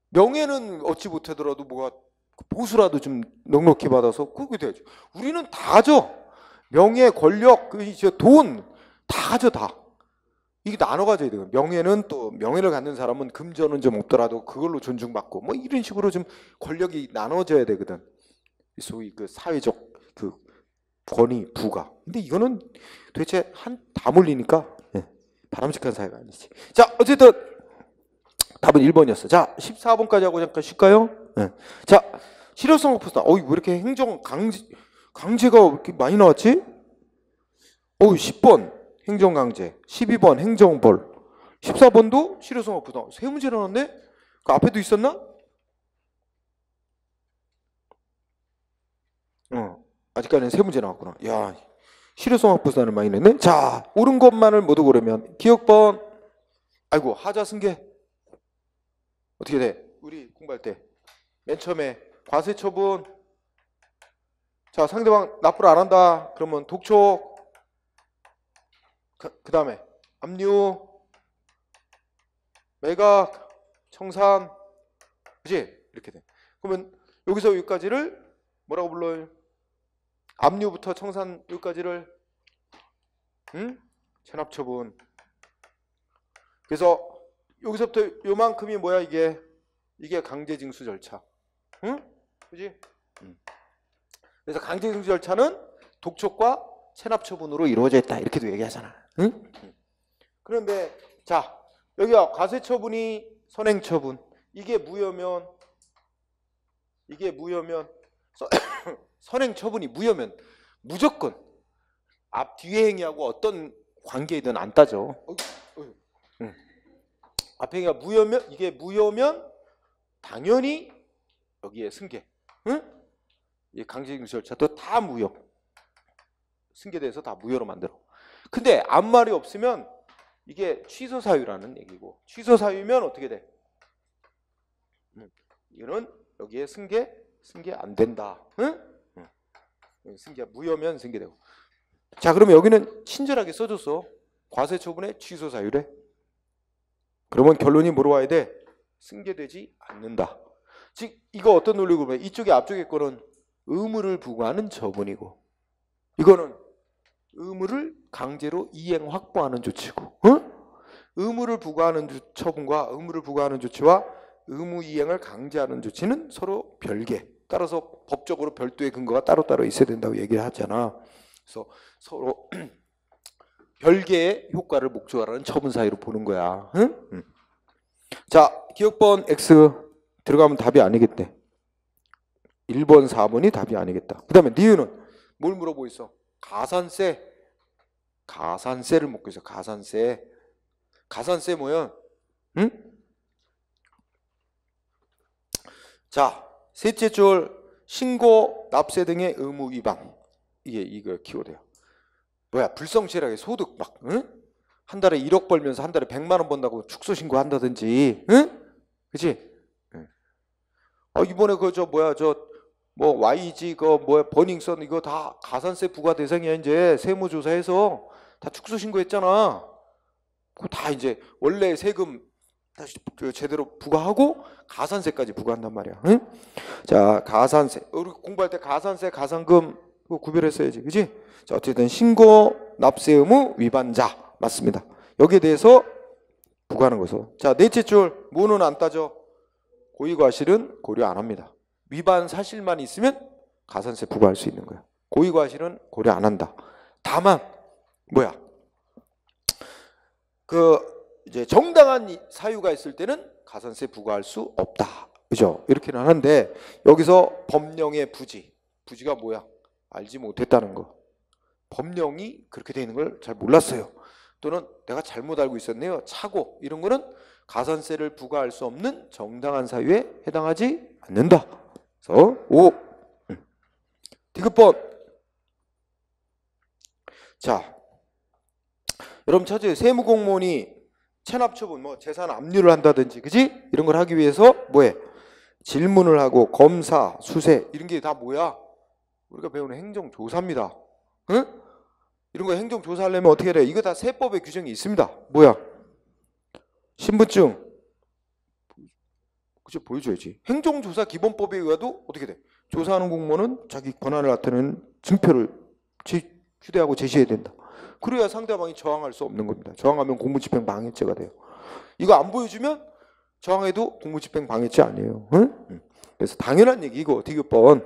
명예는 얻지 못하더라도 뭐가 보수라도 좀 넉넉히 받아서 그렇게 되죠. 우리는 다 줘. 명예, 권력, 돈 다 줘, 다. 이게 나눠 가져야 돼요. 명예는 또 명예를 갖는 사람은 금전은 좀 없더라도 그걸로 존중받고 뭐 이런 식으로 좀 권력이 나눠져야 되거든. 소위 그 사회적 그 권위, 부가. 근데 이거는 도대체 다 몰리니까 바람직한 사회가 아니지. 자, 어쨌든 답은 1번이었어. 자, 14번까지 하고 잠깐 쉴까요? 자, 실효성 확보수단. 왜 이렇게 행정 강제가 왜 이렇게 많이 나왔지? 10번 행정 강제, 12번 행정벌, 14번도 실효성 확보수단. 세 문제 나왔네? 그 앞에도 있었나? 아직까지는 세 문제 나왔구나. 야, 실효성 확보수단을 많이 냈네. 자, 옳은 것만을 모두 고르면 기억번. 아이고, 하자 승계. 어떻게 돼? 우리 공부할 때 맨 처음에 과세 처분. 자, 상대방 납부를 안 한다. 그러면 독촉. 그 다음에 압류, 매각, 청산. 그치? 이렇게 돼. 그러면 여기서 여기까지를 뭐라고 불러요? 압류부터 청산 여기까지를 체납 처분. 그래서 여기서부터 요만큼이 뭐야? 이게 강제징수 절차. 응? 그지? 그래서 강제징수 절차는 독촉과 체납 처분으로 이루어져 있다. 이렇게도 얘기하잖아. 응? 그런데 자, 여기가 과세 처분이 선행 처분. 이게 무효면 선행 처분이 무효면 무조건 앞 뒤에 행위하고 어떤 관계이든 안 따져. 앞에 행위가 무효면, 이게 무효면 당연히 여기에 승계. 응? 이 강제징수 절차도 다 무효. 승계돼서 다 무효로 만들어. 근데 아무 말이 없으면 이게 취소 사유라는 얘기고, 취소 사유면 어떻게 돼? 이거는 여기에 승계 안 된다. 응? 승계 무효면 승계되고. 자, 그러면 여기는 친절하게 써줬어. 과세 처분의 취소 사유래. 그러면 결론이 뭐로 와야 돼? 승계되지 않는다. 즉 이거 어떤 논리고 보면 이쪽에 앞쪽에 거는 의무를 부과하는 처분이고, 이거는 의무를 강제로 이행 확보하는 조치고, 의무를 부과하는 처분과 의무를 부과하는 조치와 의무 이행을 강제하는 조치는 서로 별개. 따라서 법적으로 별도의 근거가 따로따로 있어야 된다고 얘기를 하잖아. 그래서 서로 별개의 효과를 목적하라는 처분 사유로 보는 거야. 응? 자, 기억번 X 들어가면 답이 아니겠대. 1번, 4번이 답이 아니겠다. 그 다음에 니은은 뭘 물어보고 있어? 가산세를 묻고 있어. 가산세 뭐야? 응? 자, 셋째 줄 신고, 납세 등의 의무 위반. 이거 키워드야. 뭐야 불성실하게 소득 막 응? 한 달에 1억 벌면서 한 달에 100만 원 번다고 축소 신고한다든지, 응? 그치? 응. 이번에 그 저 뭐야 저 뭐 YG 그 뭐야 버닝썬 이거 다 가산세 부과 대상이야. 이제 세무조사해서 다 축소 신고했잖아. 그거 다 이제 원래 세금 다시 그 제대로 부과하고 가산세까지 부과한단 말이야. 응? 자, 가산세. 우리 공부할 때 가산세, 가산금 그거 구별했어야지. 그지? 자, 어쨌든 신고 납세 의무 위반자 맞습니다. 여기에 대해서 부과하는 거죠. 자, 넷째 줄 뭐는 안 따져. 고의과실은 고려 안 합니다. 위반 사실만 있으면 가산세 부과할 수 있는 거야. 고의과실은 고려 안 한다. 다만 뭐야? 그 이제 정당한 사유가 있을 때는 가산세 부과할 수 없다. 그죠? 이렇게는 하는데 여기서 법령의 부지가 뭐야? 알지 못했다는 거. 법령이 그렇게 되어 있는 걸 잘 몰랐어요. 또는 내가 잘못 알고 있었네요. 착오 이런 거는 가산세를 부과할 수 없는 정당한 사유에 해당하지 않는다. 그래서 5. 디귿번. 자, 여러분 찾아요. 세무공무원이 체납처분, 뭐 재산 압류를 한다든지, 그지? 이런 걸 하기 위해서 뭐해? 질문을 하고 검사, 수세 이런 게 다 뭐야? 우리가 배우는 행정조사입니다. 응? 이런 거 행정조사하려면 어떻게 해야 돼? 이거 다 세법에 규정이 있습니다. 뭐야? 신분증. 그죠? 보여줘야지. 행정조사 기본법에 의하도 어떻게 돼? 조사하는 공무원은 자기 권한을 나타내는 증표를 휴대하고 제시해야 된다. 그래야 상대방이 저항할 수 없는 겁니다. 저항하면 공무집행 방해죄가 돼요. 이거 안 보여주면 저항해도 공무집행 방해죄 아니에요. 응? 그래서 당연한 얘기고 디귿번.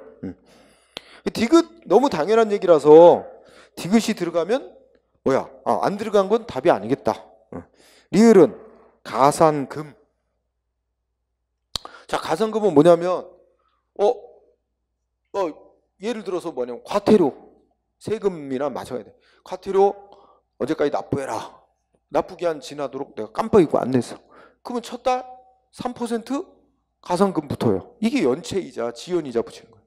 디귿 너무 당연한 얘기라서 디귿이 들어가면 뭐야? 안 들어간 건 답이 아니겠다. 리을은 가산금. 자, 가산금은 뭐냐면 예를 들어서 뭐냐면 과태료 세금이나 마찬가지. 과태료 언제까지 납부해라. 납부기한 지나도록 내가 깜빡이고 안 냈어. 그러면 첫 달 3% 가산금 붙어요. 이게 연체이자 지연이자 붙이는 거예요.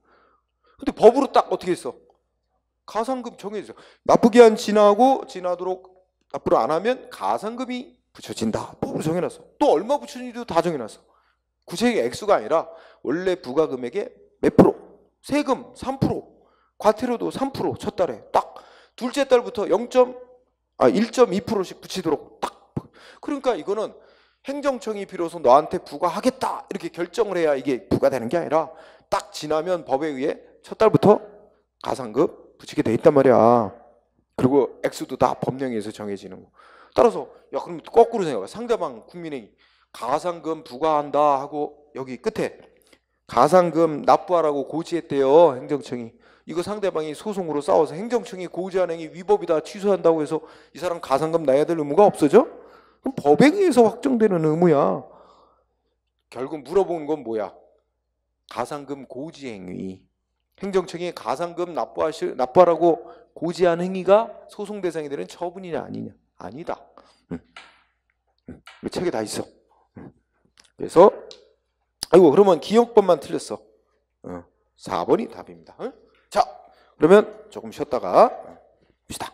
근데 법으로 딱 어떻게 했어? 가산금 정해져. 납부기한 지나도록 납부를 안 하면 가산금이 붙여진다. 법으로 정해놨어. 또 얼마 붙여진지도 다 정해놨어. 구체적인 액수가 아니라 원래 부과 금액의 몇 프로, 세금 3%, 과태료도 3% 첫 달에 딱 둘째 달부터 1.2%씩 붙이도록 딱. 그러니까 이거는 행정청이 비로소 너한테 부과하겠다 이렇게 결정을 해야 이게 부과되는 게 아니라 딱 지나면 법에 의해 첫 달부터 가산금 붙이게 돼 있단 말이야. 그리고 액수도 다 법령에서 정해지는 거. 따라서 야 그럼 거꾸로 생각해. 상대방 국민이 가산금 부과한다 하고 여기 끝에 가산금 납부하라고 고지했대요. 행정청이. 이거 상대방이 소송으로 싸워서 행정청이 고지한 행위 위법이다 취소한다고 해서 이 사람 가산금 내야 될 의무가 없어져? 그럼 법에 의해서 확정되는 의무야. 결국 물어보는 건 뭐야? 가산금 고지 행위. 행정청이 가산금 납부하라고 고지한 행위가 소송 대상이 되는 처분이냐 아니냐? 아니다. 책에 다 있어. 그래서 그러면 기억법만 틀렸어. 4번이 답입니다. 자, 그러면 조금 쉬었다가 봅시다.